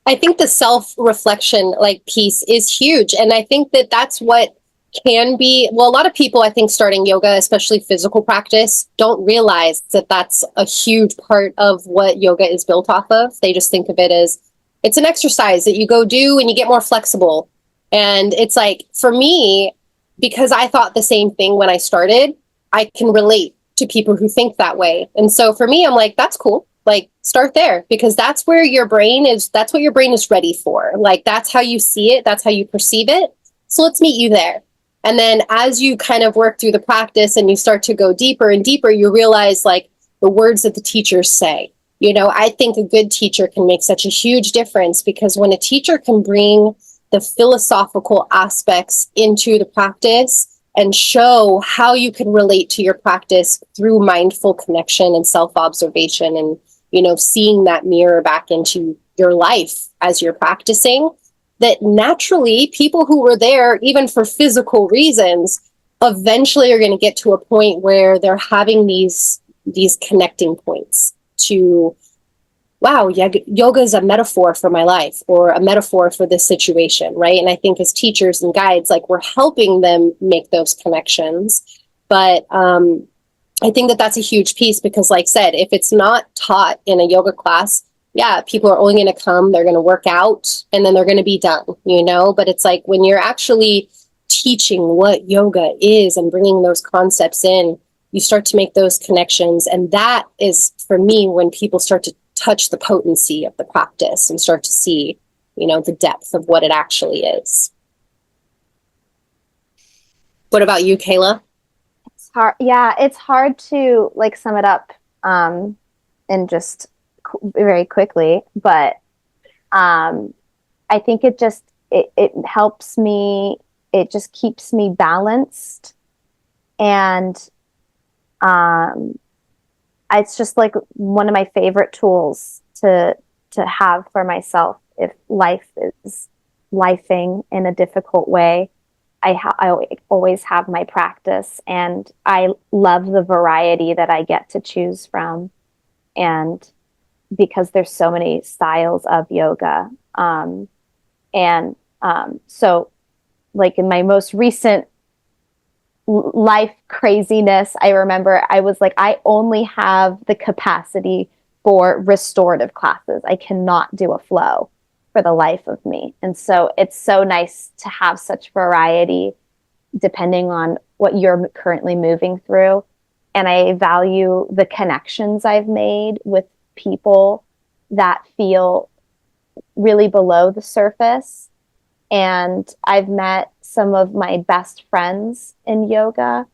I think the self-reflection like piece is huge. And I think that that's what can be, well, a lot of people, I think, starting yoga, especially physical practice, don't realize that that's a huge part of what yoga is built off of. They just think of it as it's an exercise that you go do and you get more flexible. And it's like, for me, because I thought the same thing when I started, I can relate to people who think that way. And so for me, I'm like, that's cool. Like, start there, because that's where your brain is, that's what your brain is ready for. Like, that's how you see it. That's how you perceive it. So let's meet you there. And then as you kind of work through the practice and you start to go deeper and deeper, you realize like the words that the teachers say. You know, I think a good teacher can make such a huge difference, because when a teacher can bring the philosophical aspects into the practice and show how you can relate to your practice through mindful connection and self-observation, and, you know, seeing that mirror back into your life as you're practicing, that naturally people who were there, even for physical reasons, eventually are going to get to a point where they're having these connecting points to, wow, yoga is a metaphor for my life, or a metaphor for this situation, right? And I think as teachers and guides, like, we're helping them make those connections. But I think that that's a huge piece, because like I said, if it's not taught in a yoga class, yeah, people are only going to come, they're going to work out, and then they're going to be done, you know? But it's like when you're actually teaching what yoga is and bringing those concepts in, you start to make those connections. And that is, for me, when people start to touch the potency of the practice and start to see, you know, the depth of what it actually is. What about you, Kayla? It's hard. Yeah, it's hard to like sum it up in just very quickly, but I think it helps me. It just keeps me balanced, and it's just like one of my favorite tools to have for myself if life is lifing in a difficult way. I always have my practice, and I love the variety that I get to choose from, and because there's so many styles of yoga, so like in my most recent life craziness, I remember I was like, I only have the capacity for restorative classes. I cannot do a flow for the life of me. And so it's so nice to have such variety depending on what you're currently moving through. And I value the connections I've made with people that feel really below the surface. And I've met some of my best friends in yoga,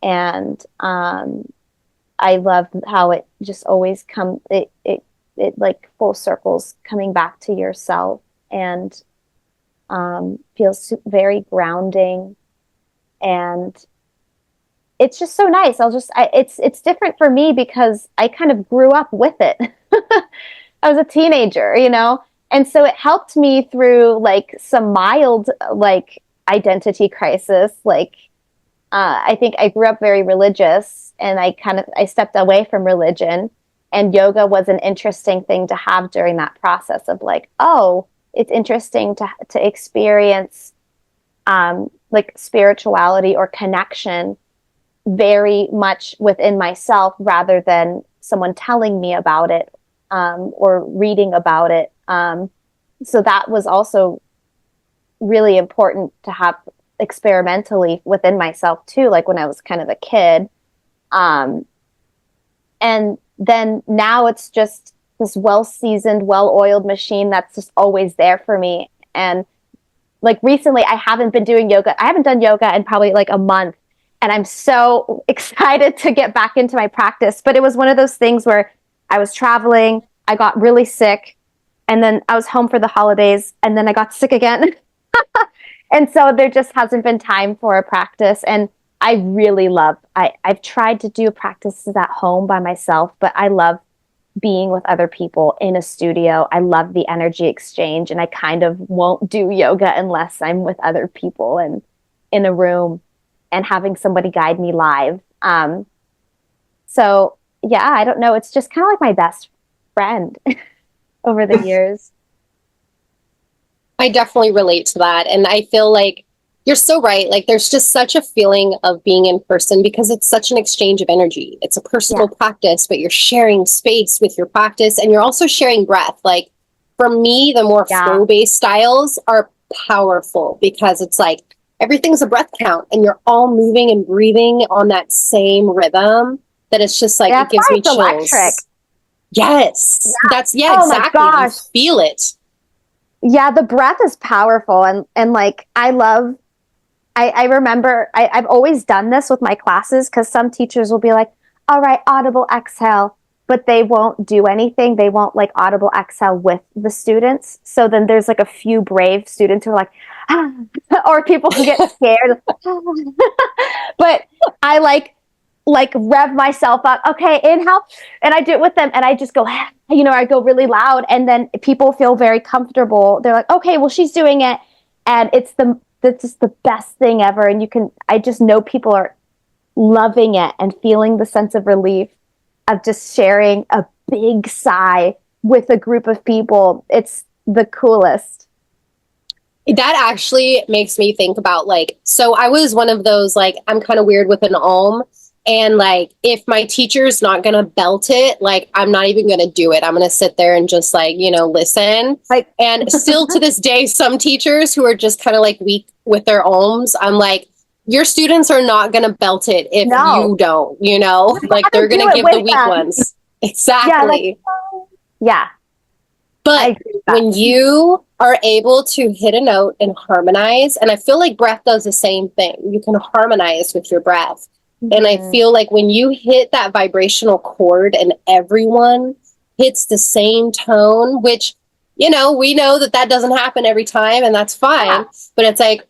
and I love how it just always it like full circles coming back to yourself, and feels very grounding, and it's just so nice. It's different for me because I kind of grew up with it. I was a teenager, you know, and so it helped me through like some mild like identity crisis. Like I think I grew up very religious, and I stepped away from religion, and yoga was an interesting thing to have during that process of like, oh, it's interesting to experience like spirituality or connection very much within myself rather than someone telling me about it or reading about it. So that was also really important to have experimentally within myself too, like when I was kind of a kid. And then now it's just this well-seasoned, well-oiled machine that's just always there for me. And like recently I haven't been doing yoga. I haven't done yoga in probably like a month. And I'm so excited to get back into my practice. But it was one of those things where I was traveling, I got really sick, and then I was home for the holidays, and then I got sick again. And so there just hasn't been time for a practice. And I really love, I've tried to do practices at home by myself, but I love being with other people in a studio. I love the energy exchange, and I kind of won't do yoga unless I'm with other people and in a room and having somebody guide me live. So yeah, I don't know. It's just kind of like my best friend over the years. I definitely relate to that. And I feel like you're so right. Like there's just such a feeling of being in person because it's such an exchange of energy. It's a personal practice, but you're sharing space with your practice, and you're also sharing breath. Like for me, the more flow-based styles are powerful because it's like everything's a breath count and you're all moving and breathing on that same rhythm, that it's just like, it gives me chills. Electric. Yes. That's oh exactly. My gosh. You feel it. Yeah, the breath is powerful, and like I love I remember I've always done this with my classes because some teachers will be like, all right, audible exhale, but they won't do anything. They won't like audible exhale with the students. So then there's like a few brave students who are like, ah, or people who get scared. But I like rev myself up. Okay, inhale. And I do it with them and I just go, I go really loud and then people feel very comfortable. They're like, okay, well, she's doing it. And that's just the best thing ever. And I just know people are loving it and feeling the sense of relief of just sharing a big sigh with a group of people. It's the coolest. That actually makes me think about like, so I was one of those, like, I'm kind of weird with an Om. And like, if my teacher's not going to belt it, like, I'm not even going to do it. I'm going to sit there and just like, listen. Like, and still to this day, some teachers who are just kind of like weak with their Ohms, I'm like, your students are not going to belt it if you don't, like they're going to give the weak ones. Exactly. Yeah. But when you are able to hit a note and harmonize, and I feel like breath does the same thing. You can harmonize with your breath. And I feel like when you hit that vibrational chord and everyone hits the same tone, which, we know that doesn't happen every time and that's fine. Yeah. But it's like,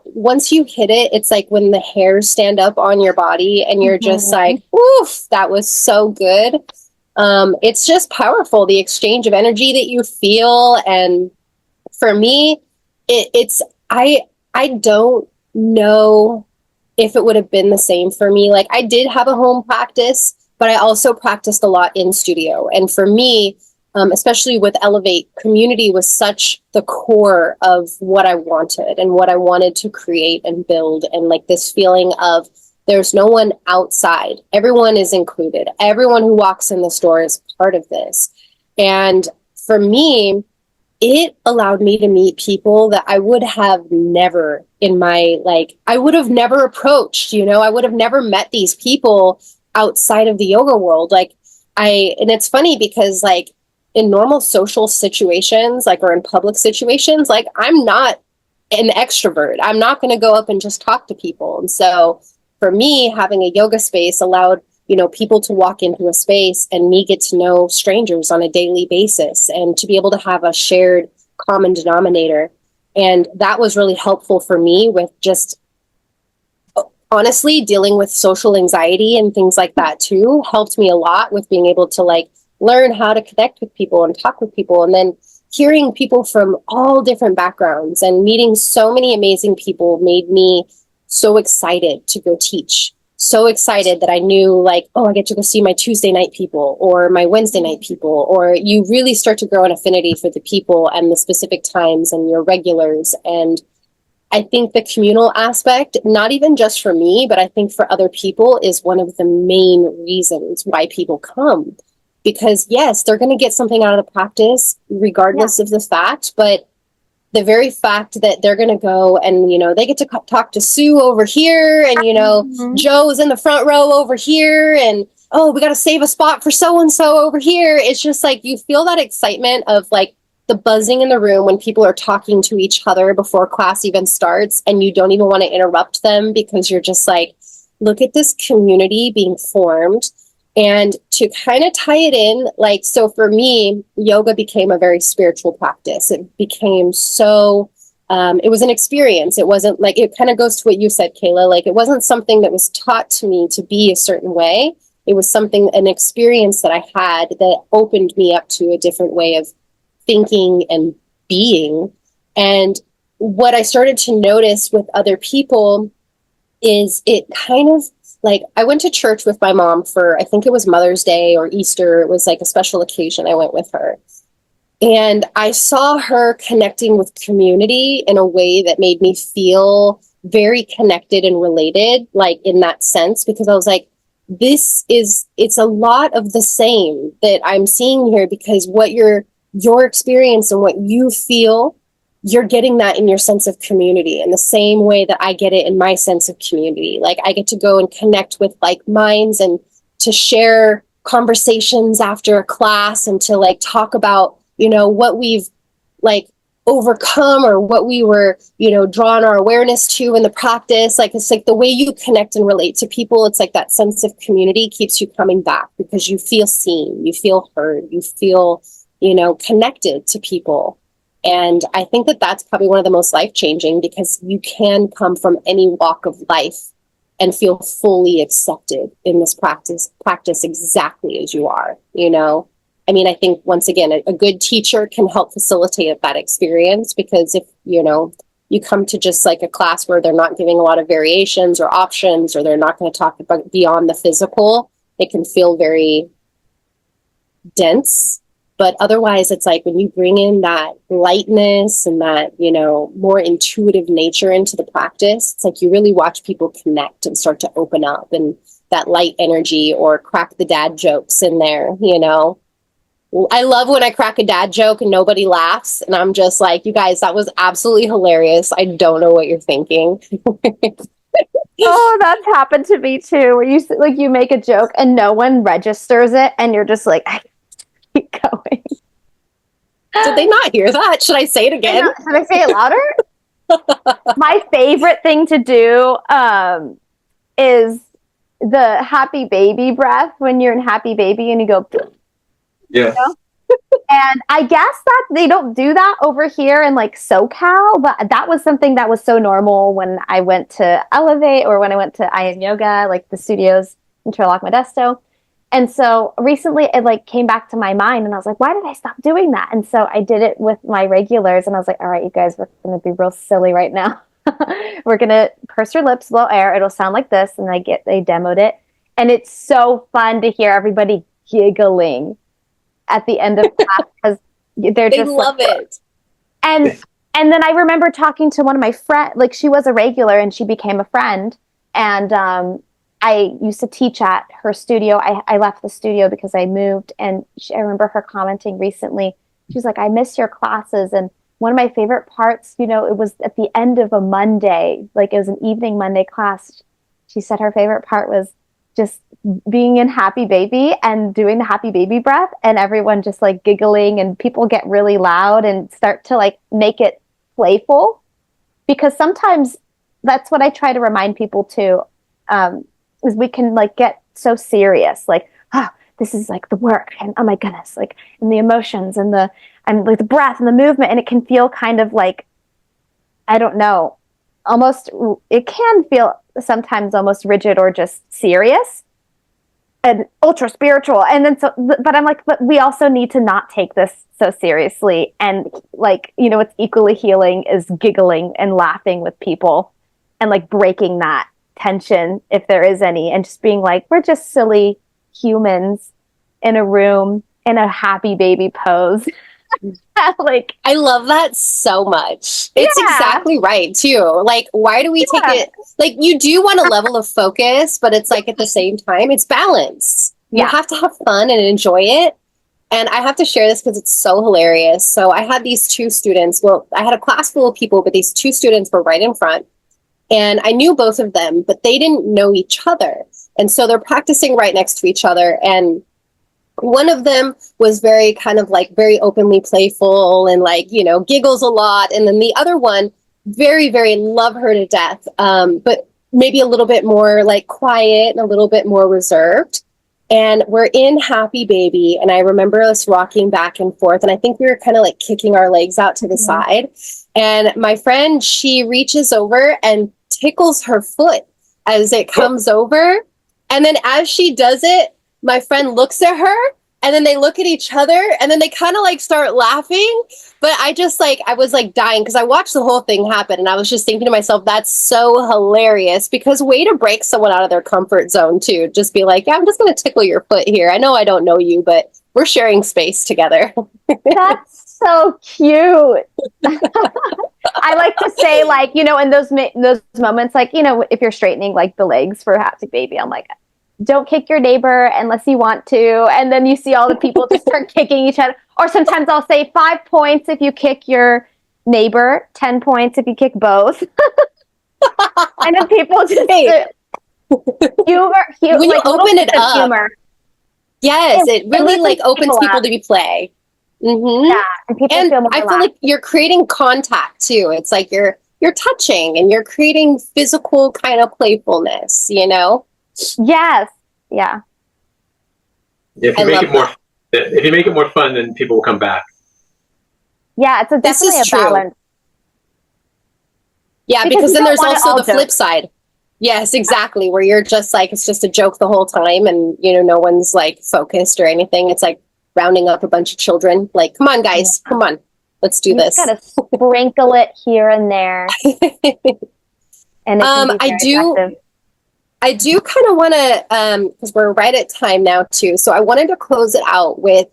once you hit it, it's like when the hairs stand up on your body and you're just like, oof, that was so good. It's just powerful, the exchange of energy that you feel. And for me, I don't know if it would have been the same for me. Like, I did have a home practice, but I also practiced a lot in studio. And for me, especially with Elevate, community was such the core of what I wanted and what I wanted to create and build. And like this feeling of there's no one outside. Everyone is included. Everyone who walks in this door is part of this. And for me, it allowed me to meet people that I would have never I would have never approached, I would have never met these people outside of the yoga world. And it's funny because like in normal social situations, like, or in public situations, like, I'm not an extrovert. I'm not going to go up and just talk to people. And so for me, having a yoga space allowed, people to walk into a space and me get to know strangers on a daily basis and to be able to have a shared common denominator. And that was really helpful for me with just honestly dealing with social anxiety and things like that too. Helped me a lot with being able to like learn how to connect with people and talk with people. And then hearing people from all different backgrounds and meeting so many amazing people made me so excited to go teach. So excited that I knew like, oh, I get to go see my Tuesday night people or my Wednesday night people, or you really start to grow an affinity for the people and the specific times and your regulars. And I think the communal aspect, not even just for me, but I think for other people is one of the main reasons why people come. Because yes, they're going to get something out of the practice regardless of the fact, but the very fact that they're going to go and, they get to talk to Sue over here and, Joe's in the front row over here and, oh, we got to save a spot for so-and-so over here. It's just like, you feel that excitement of like the buzzing in the room when people are talking to each other before class even starts and you don't even want to interrupt them because you're just like, look at this community being formed. And to kind of tie it in, like, so for me, yoga became a very spiritual practice. It became so, it was an experience. It wasn't like, it kind of goes to what you said, Kayla, like, it wasn't something that was taught to me to be a certain way. It was an experience that I had that opened me up to a different way of thinking and being. And what I started to notice with other people is it kind of, like, I went to church with my mom for, I think it was Mother's Day or Easter. It was like a special occasion. I went with her. And I saw her connecting with community in a way that made me feel very connected and related, like in that sense, because I was like, it's a lot of the same that I'm seeing here, because what your experience and what you feel, you're getting that in your sense of community in the same way that I get it in my sense of community. Like, I get to go and connect with like minds and to share conversations after a class and to like talk about, what we've like overcome or what we were, drawn our awareness to in the practice. Like, it's like the way you connect and relate to people. It's like that sense of community keeps you coming back because you feel seen, you feel heard, you feel, connected to people. And I think that that's probably one of the most life-changing, because you can come from any walk of life and feel fully accepted in this practice exactly as you are, I mean, I think, once again, a good teacher can help facilitate that experience, because if, you come to just like a class where they're not giving a lot of variations or options, or they're not going to talk about beyond the physical, it can feel very dense. But otherwise, it's like when you bring in that lightness and that, more intuitive nature into the practice, it's like you really watch people connect and start to open up, and that light energy, or crack the dad jokes in there, I love when I crack a dad joke and nobody laughs, and I'm just like, you guys, that was absolutely hilarious. I don't know what you're thinking. Oh, that's happened to me too, where you make a joke and no one registers it, and you're just like, I keep going. Did they not hear that? Should I say it again? Should I say it louder? My favorite thing to do is the happy baby breath, when you're in happy baby and you go, yeah. And I guess that they don't do that over here in like SoCal, but that was something that was so normal when I went to Elevate, or when I went to I Am Yoga, like the studios in Turlock Modesto. And so recently it like came back to my mind, and I was like, why did I stop doing that? And so I did it with my regulars, and I was like, all right, you guys, we're going to be real silly right now. We're going to purse your lips, blow air. It'll sound like this. And they demoed it. And it's so fun to hear everybody giggling at the end of class, because they just love it. And then I remember talking to one of my friends, like she was a regular and she became a friend. And I used to teach at her studio. I left the studio because I moved, and I remember her commenting recently. She's like, I miss your classes. And one of my favorite parts, it was at the end of a Monday, like it was an evening Monday class. She said her favorite part was just being in happy baby and doing the happy baby breath, and everyone just like giggling, and people get really loud and start to like make it playful, because sometimes that's what I try to remind people too, is we can like get so serious, like, this is like the work, and oh my goodness, like, and the emotions and like the breath and the movement, and it can feel kind of like, I don't know, almost, it can feel sometimes almost rigid or just serious and ultra spiritual. And then but I'm like, but we also need to not take this so seriously. And like, what's equally healing is giggling and laughing with people, and like breaking that tension if there is any, and just being like, we're just silly humans in a room in a happy baby pose. Like, I love that so much. It's exactly right too. Like, why do we take it? Like, you do want a level of focus, but it's like at the same time, it's balance. You have to have fun and enjoy it. And I have to share this because it's so hilarious. So I had these two students. Well, I had a class full of people, but these two students were right in front. And I knew both of them, but they didn't know each other. And so they're practicing right next to each other. And one of them was very kind of like very openly playful and like, giggles a lot. And then the other one, very, very love her to death, but maybe a little bit more like quiet and a little bit more reserved. And we're in Happy Baby. And I remember us rocking back and forth. And I think we were kind of like kicking our legs out to the side. And my friend, she reaches over and tickles her foot as it comes over. And then as she does it, my friend looks at her, and then they look at each other, and then they kind of like start laughing. But I was like dying, because I watched the whole thing happen, and I was just thinking to myself, that's so hilarious, because way to break someone out of their comfort zone too. Just be like, yeah, I'm just going to tickle your foot here. I know I don't know you, but we're sharing space together. That's so cute. I like to say, like, in those moments, like, if you're straightening like the legs for a happy baby, I'm like, don't kick your neighbor unless you want to. And then you see all the people just start kicking each other. Or sometimes I'll say 5 points if you kick your neighbor, 10 points if you kick both. And then people just humor when like you open it up. Humor. Yes, it really like opens people to be play. Mm-hmm. Yeah, and people And feel more I feel relaxed. like you're creating contact too. It's like you're touching and you're creating physical kind of playfulness, you know? Yes. Yeah. If I you make love it more, that. if you make it more fun, then people will come back. Yeah, it's This definitely is a true. balance Yeah, because because you then don't there's want it also all the flip joke. side. Yes, exactly. Where you're just like, it's just a joke the whole time and, you know, no one's like focused or anything. It's like rounding up a bunch of children. Like, come on, guys, Yeah. come on, let's do You just this. gotta sprinkle it here and there, and it can be I very do. effective. I do kind of want to, because we're right at time now too. So I wanted to close it out with,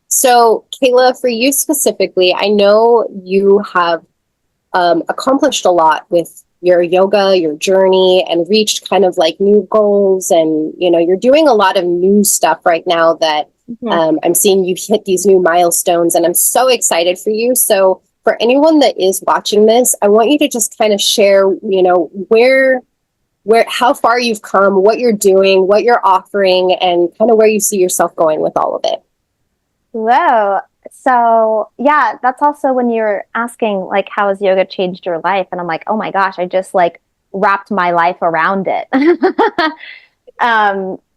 so Kayla, for you specifically, I know you have accomplished a lot with your yoga, your journey, and reached kind of like new goals. And, you know, you're doing a lot of new stuff right now that Mhm. I'm seeing you hit these new milestones, and I'm so excited for you. So for anyone that is watching this, I want you to just kind of share, you know, how far you've come, what you're doing, what you're offering, and kind of where you see yourself going with all of it. Whoa. So, yeah, that's also when you're asking, like, how has yoga changed your life? And I'm like, oh my gosh, I just like wrapped my life around it.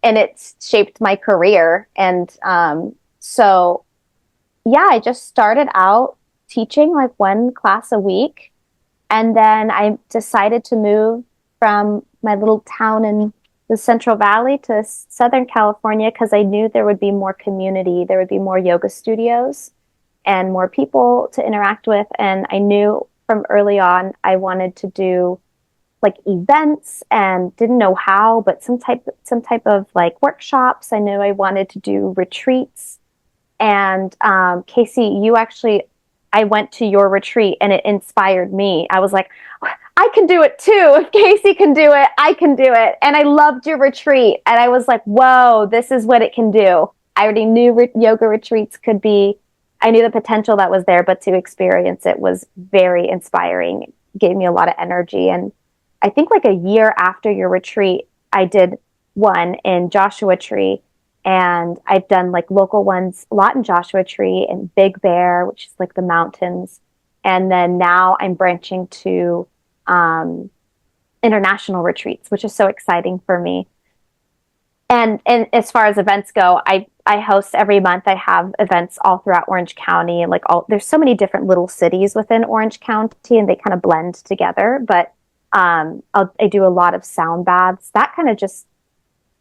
And it's shaped my career. And so, yeah, I just started out teaching like one class a week. And then I decided to move from my little town in the Central Valley to Southern California because I knew there would be more community, there would be more yoga studios and more people to interact with. And I knew from early on I wanted to do like events and didn't know how, but some type of like workshops. I knew I wanted to do retreats. And Casey, I went to your retreat and it inspired me. I was like, I can do it too. If Casey can do it, I can do it. And I loved your retreat. And I was like, whoa, this is what it can do. I already knew yoga retreats could be, I knew the potential that was there, but to experience it was very inspiring. It gave me a lot of energy. And I think like a year after your retreat, I did one in Joshua Tree. And I've done like local ones a lot in Joshua Tree and Big Bear, which is like the mountains. And then now I'm branching to international retreats, which is so exciting for me. And as far as events go, I host every month. I have events all throughout Orange County, and like all there's so many different little cities within Orange County, and they kind of blend together. But I do a lot of sound baths. That kind of just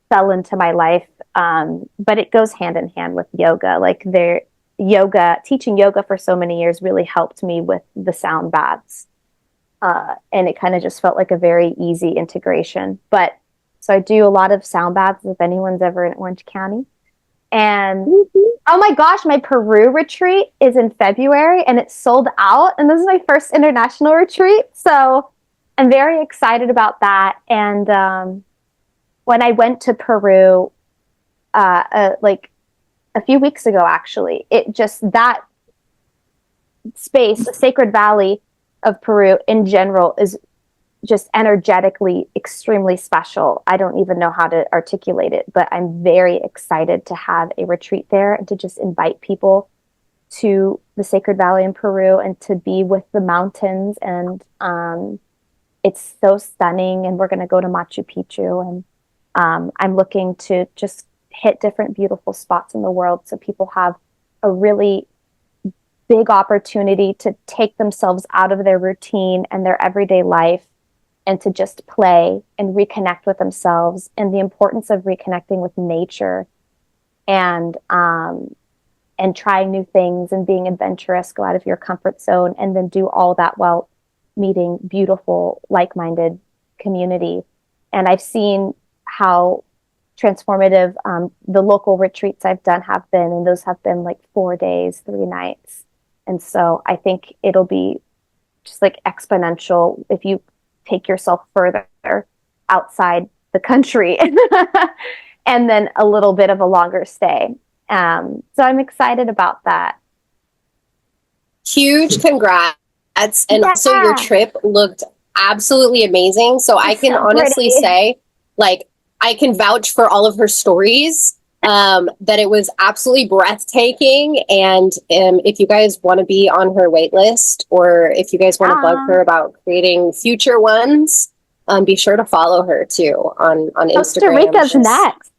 fell into my life, but it goes hand in hand with yoga. Like teaching yoga for so many years really helped me with the sound baths. And it kind of just felt like a very easy integration. But so I do a lot of sound baths if anyone's ever in Orange County. And oh my gosh, my Peru retreat is in February and it's sold out. And this is my first international retreat. So I'm very excited about that. And when I went to Peru, like a few weeks ago, actually, it just that space, the Sacred Valley of Peru in general, is just energetically extremely special. I don't even know how to articulate it, but I'm very excited to have a retreat there and to just invite people to the Sacred Valley in Peru and to be with the mountains. And it's so stunning. And we're going to go to Machu Picchu. And I'm looking to just hit different beautiful spots in the world so people have a really big opportunity to take themselves out of their routine and their everyday life and to just play and reconnect with themselves, and the importance of reconnecting with nature and trying new things and being adventurous, go out of your comfort zone, and then do all that while meeting beautiful, like-minded community. And I've seen how transformative the local retreats I've done have been, and those have been like 4 days, 3 nights. And so I think it'll be just like exponential if you take yourself further outside the country and then a little bit of a longer stay. So I'm excited about that. Huge congrats. And also, your Yeah, trip looked absolutely amazing. So I it's can so honestly pretty. say, like, I can vouch for all of her stories. that it was absolutely breathtaking. And if you guys want to be on her wait list, or if you guys want to bug her about creating future ones, be sure to follow her too on Instagram. Costa Rica's next.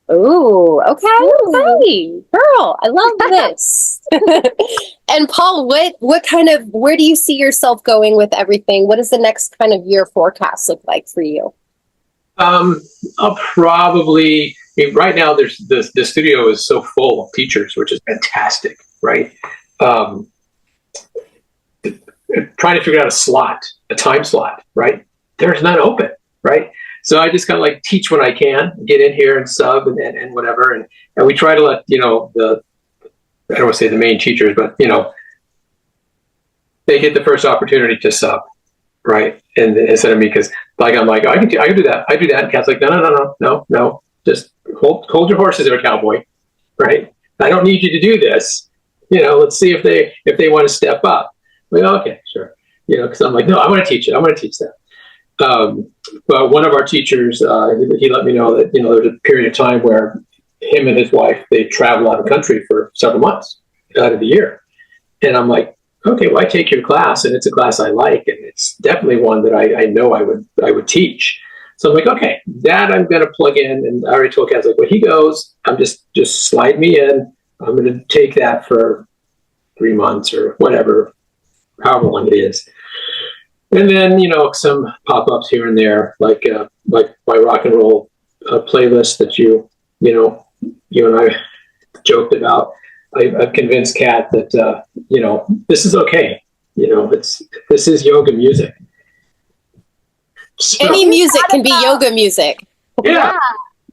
Ooh, okay, girl, I love this. And Paul, where do you see yourself going with everything? What does the next kind of year forecast look like for you? I'll probably, right now there's the studio is so full of teachers, which is fantastic, right? Trying to figure out a time slot, right? There's none open, right? So I just kind of like teach when I can, get in here and sub and whatever. And we try to let, I don't want to say the main teachers, but, they get the first opportunity to sub, right? And instead of me, because I'm like, I can do that. I do that. And Kat's like, no. Just hold your horses there, cowboy, right? I don't need you to do this. Let's see if they want to step up. Well, okay, sure. Because I'm like, no, I want to teach it. I want to teach that. But one of our teachers, he let me know that, there's a period of time where him and his wife, they travel out of the country for several months out of the year. And I'm like, okay, well, I take your class and it's a class I like. And it's definitely one that I know I would teach. So I'm like, okay, that I'm going to plug in. And I already told Kat, like, when he goes, I'm just slide me in. I'm going to take that for 3 months or whatever, however long it is. And then, some pop-ups here and there, like my rock and roll playlist that you and I joked about. I've convinced Kat that, this is okay. This is yoga music. So, any music can be yoga music. Yeah.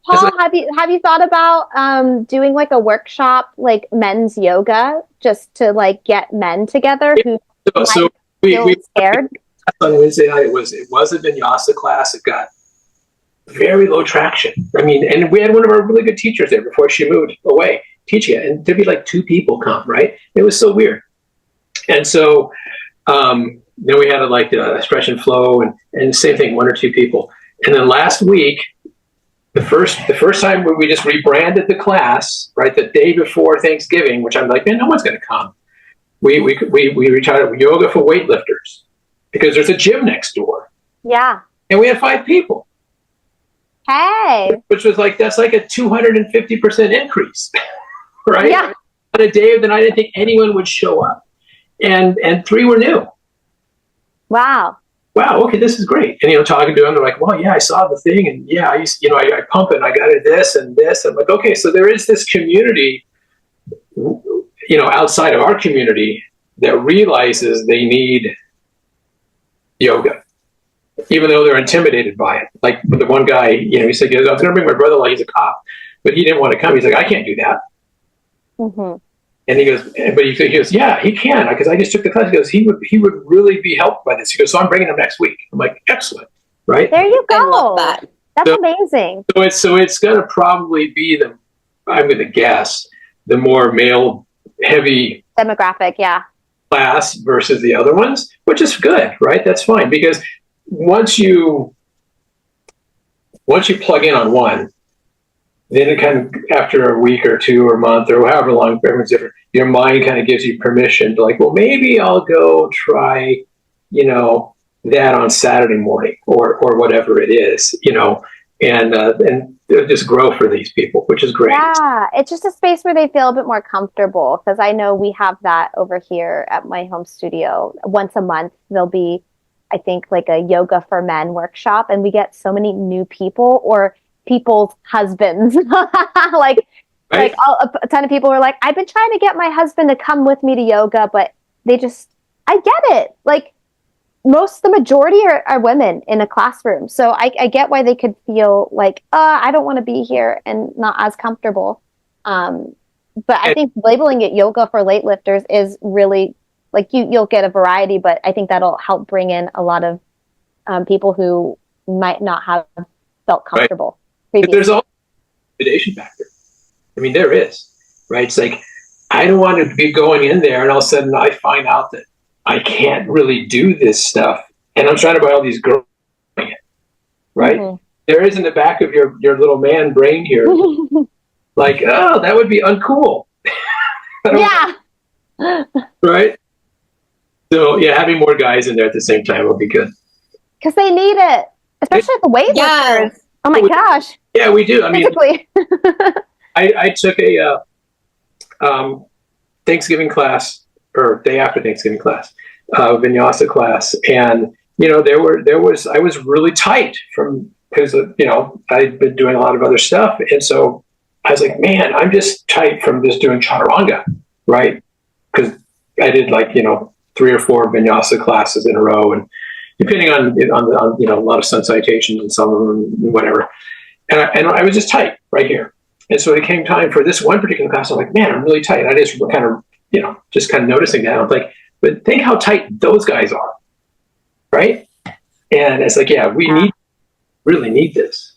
Paul, have you thought about doing like a workshop, like men's yoga, just to like get men together who feel scared? On Wednesday night, it was a vinyasa class. It got very low traction. I mean, and we had one of our really good teachers there before she moved away teaching it, and there'd be like 2 people come, right? It was so weird. And so then we had a stretch and flow, and same thing, 1 or 2 people. And then last week, the first time when we just rebranded the class, right, the day before Thanksgiving, which I'm like, man, no one's going to come. We retired yoga for weightlifters, because there's a gym next door. Yeah. And we had 5 people. Hey. Which was that's like a 250% increase, right? Yeah. On a day that I didn't think anyone would show up. And 3 were new. Wow. Okay, this is great. And, talking to them, they're like, well, yeah, I saw the thing. And yeah, I used, I pump it and I got it this and this. I'm like, okay, so there is this community, outside of our community that realizes they need yoga, even though they're intimidated by it. Like the one guy, he said, I was going to bring my brother, he's a cop, but he didn't want to come. He's like, I can't do that. Mm-hmm. And he goes, yeah, he can, because I just took the class. He goes, he would really be helped by this. He goes, so I'm bringing him next week. I'm like, excellent, right? There you go. I love that. That's amazing. So it's going to probably be I'm going to guess, the more male heavy demographic, yeah, class versus the other ones, which is good, right? That's fine, because once you plug in on one, then it kind of, after a week or 2 or a month or however long, everyone's different, your mind kind of gives you permission to like, well, maybe I'll go try, that on Saturday morning or whatever it is, and they'll just grow for these people, which is great. Yeah, it's just a space where they feel a bit more comfortable, because I know we have that over here at my home studio. Once a month, there'll be, I think, like a yoga for men workshop, and we get so many new people or people's husbands. Like a ton of people are like, I've been trying to get my husband to come with me to yoga, but I get it. Like the majority are women in a classroom. So I get why they could feel like, I don't want to be here and not as comfortable. But I think labeling it yoga for weightlifters is really, like, you'll get a variety, but I think that'll help bring in a lot of people who might not have felt comfortable previously. There's also a intimidation factor. I mean, there is, right? It's like, I don't want to be going in there and all of a sudden I find out that I can't really do this stuff. And I'm trying to buy all these girls, right? Mm-hmm. There is in the back of your little man brain here. Like, oh, that would be uncool. Yeah. Right? So, yeah, having more guys in there at the same time would be good. Because they need it, especially the weightlifters. Yeah. Oh my gosh. Yeah, we do. I mean, Physically. I took a Thanksgiving class, or day after Thanksgiving class, vinyasa class, and I was really tight because I'd been doing a lot of other stuff, and so I was like, man, I'm just tight from just doing chaturanga, right? Because I did 3 or 4 vinyasa classes in a row, and depending on a lot of sun citations and some of them whatever, and I was just tight right here. And so it came time for this one particular class. I'm like, man, I'm really tight. I just kind of noticing that. I'm like, but think how tight those guys are, right? And it's like, yeah, we really need this.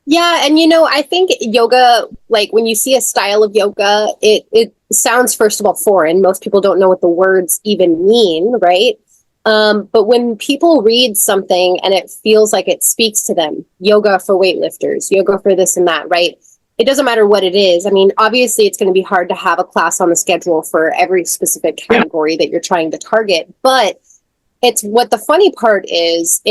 Yeah, and I think yoga, like when you see a style of yoga, it sounds first of all foreign. Most people don't know what the words even mean, right? But when people read something and it feels like it speaks to them, yoga for weightlifters, yoga for this and that, right? It doesn't matter what it is. I mean, obviously it's going to be hard to have a class on the schedule for every specific category that you're trying to target, but it's what the funny part is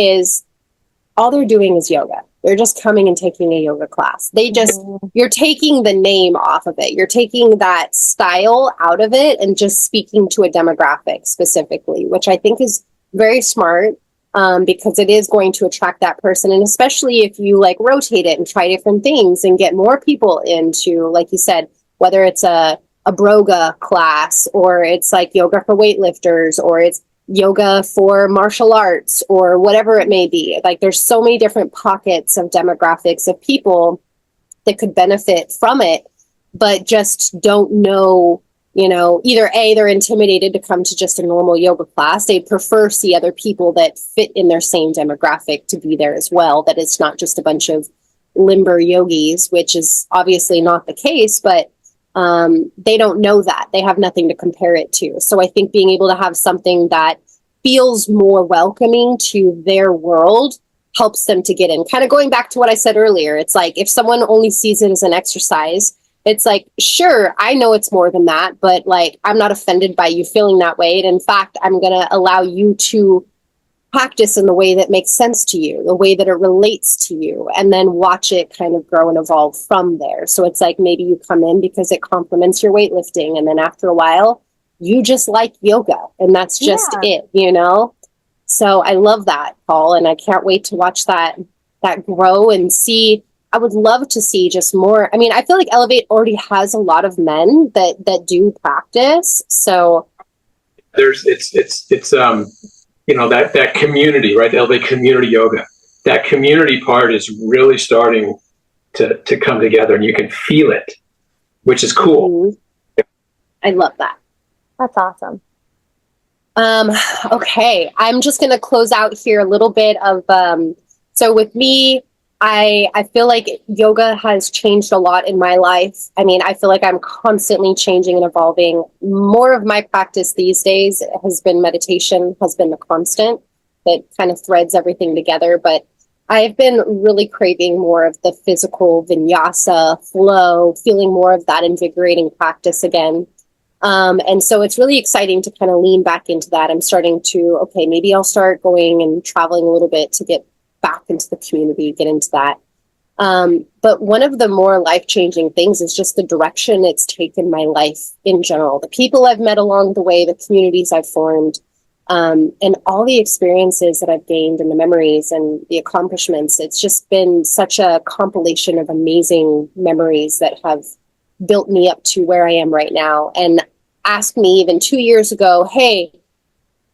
all they're doing is yoga. They're just coming and taking a yoga class. You're taking the name off of it. You're taking that style out of it and just speaking to a demographic specifically, which I think is very smart, because it is going to attract that person. And especially if you rotate it and try different things and get more people into, like you said, whether it's a broga class or it's like yoga for weightlifters or it's yoga for martial arts or whatever it may be. Like there's so many different pockets of demographics of people that could benefit from it, but just don't know, either A, they're intimidated to come to just a normal yoga class. They prefer see other people that fit in their same demographic to be there as well. That it's not just a bunch of limber yogis, which is obviously not the case, but they don't know that. They have nothing to compare it to. So I think being able to have something that feels more welcoming to their world helps them to get in. Kind of going back to what I said earlier, it's like if someone only sees it as an exercise, it's like, sure, I know it's more than that, but I'm not offended by you feeling that way. And in fact, I'm going to allow you to practice in the way that makes sense to you, the way that it relates to you, and then watch it kind of grow and evolve from there. So it's like maybe you come in because it complements your weightlifting, and then after a while, you just like yoga, and that's just it, So I love that, Paul, and I can't wait to watch that grow and see. I would love to see just more. I mean, I feel like Elevate already has a lot of men that do practice. So that community, right? The Elevate community yoga. That community part is really starting to come together, and you can feel it, which is cool. Mm-hmm. I love that. That's awesome. Okay, I'm just going to close out here a little bit of, so with me, I feel like yoga has changed a lot in my life. I mean, I feel like I'm constantly changing and evolving. More of my practice these days has been meditation, has been the constant that kind of threads everything together. But I've been really craving more of the physical vinyasa flow, feeling more of that invigorating practice again. And so it's really exciting to kind of lean back into that. I'm starting to, okay, maybe I'll start going and traveling a little bit to get back into the community, get into that. But one of the more life-changing things is just the direction it's taken my life in general. The people I've met along the way, the communities I've formed, and all the experiences that I've gained and the memories and the accomplishments. It's just been such a compilation of amazing memories that have built me up to where I am right now. And asked me even 2 years ago, hey,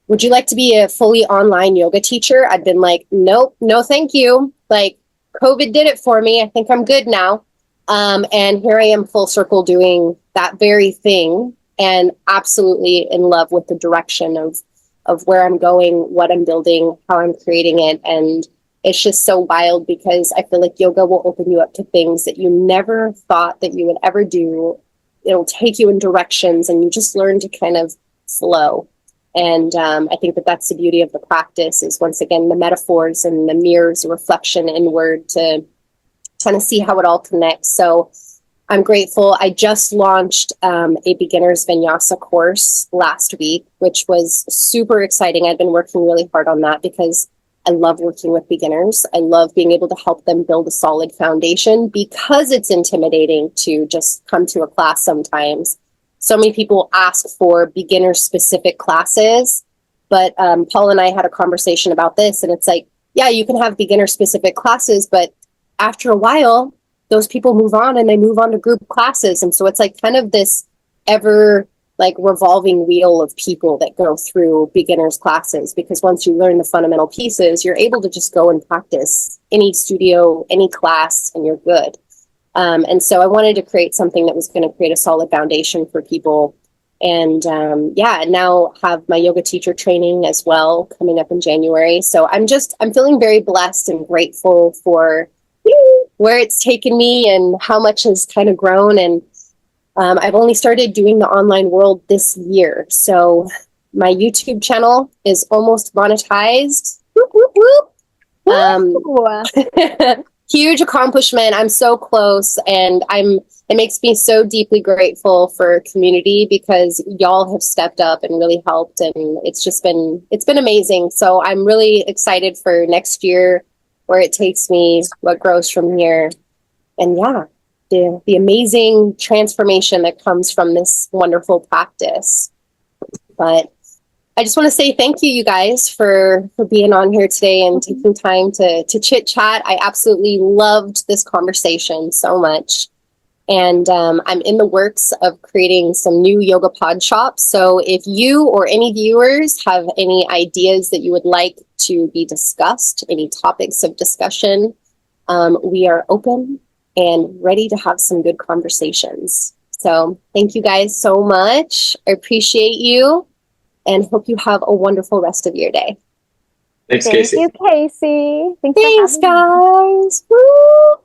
would you like to be a fully online yoga teacher? I'd been like, nope, no, thank you. COVID did it for me. I think I'm good now. And here I am full circle doing that very thing and absolutely in love with the direction of where I'm going, what I'm building, how I'm creating it. And it's just so wild because I feel like yoga will open you up to things that you never thought that you would ever do. It'll take you in directions and you just learn to kind of flow. And I think that's the beauty of the practice is, once again, the metaphors and the mirrors, the reflection inward to kind of see how it all connects. So I'm grateful. I just launched a beginner's vinyasa course last week, which was super exciting. I've been working really hard on that because I love working with beginners. I love being able to help them build a solid foundation because it's intimidating to just come to a class sometimes. So many people ask for beginner specific classes, but Paul and I had a conversation about this, and it's like, yeah, you can have beginner specific classes, but after a while, those people move on and they move on to group classes. And so it's like kind of this ever like revolving wheel of people that go through beginners classes, because once you learn the fundamental pieces, you're able to just go and practice any studio, any class, and you're good. And so I wanted to create something that was going to create a solid foundation for people. And now have my yoga teacher training as well coming up in January. So I'm feeling very blessed and grateful for where it's taken me and how much has kind of grown. And I've only started doing the online world this year. So my YouTube channel is almost monetized. Whoop, whoop, whoop. Huge accomplishment. I'm so close, and it makes me so deeply grateful for community because y'all have stepped up and really helped, and it's been amazing. So I'm really excited for next year, where it takes me, what grows from here. And yeah, the amazing transformation that comes from this wonderful practice. But I just want to say thank you, you guys, for being on here today and taking time to chit chat. I absolutely loved this conversation so much. And I'm in the works of creating some new yoga pod shops. So if you or any viewers have any ideas that you would like to be discussed, any topics of discussion, we are open and ready to have some good conversations. So thank you guys so much. I appreciate you and hope you have a wonderful rest of your day. Thanks, Casey. Thank you, Casey. Thanks, guys. Woo!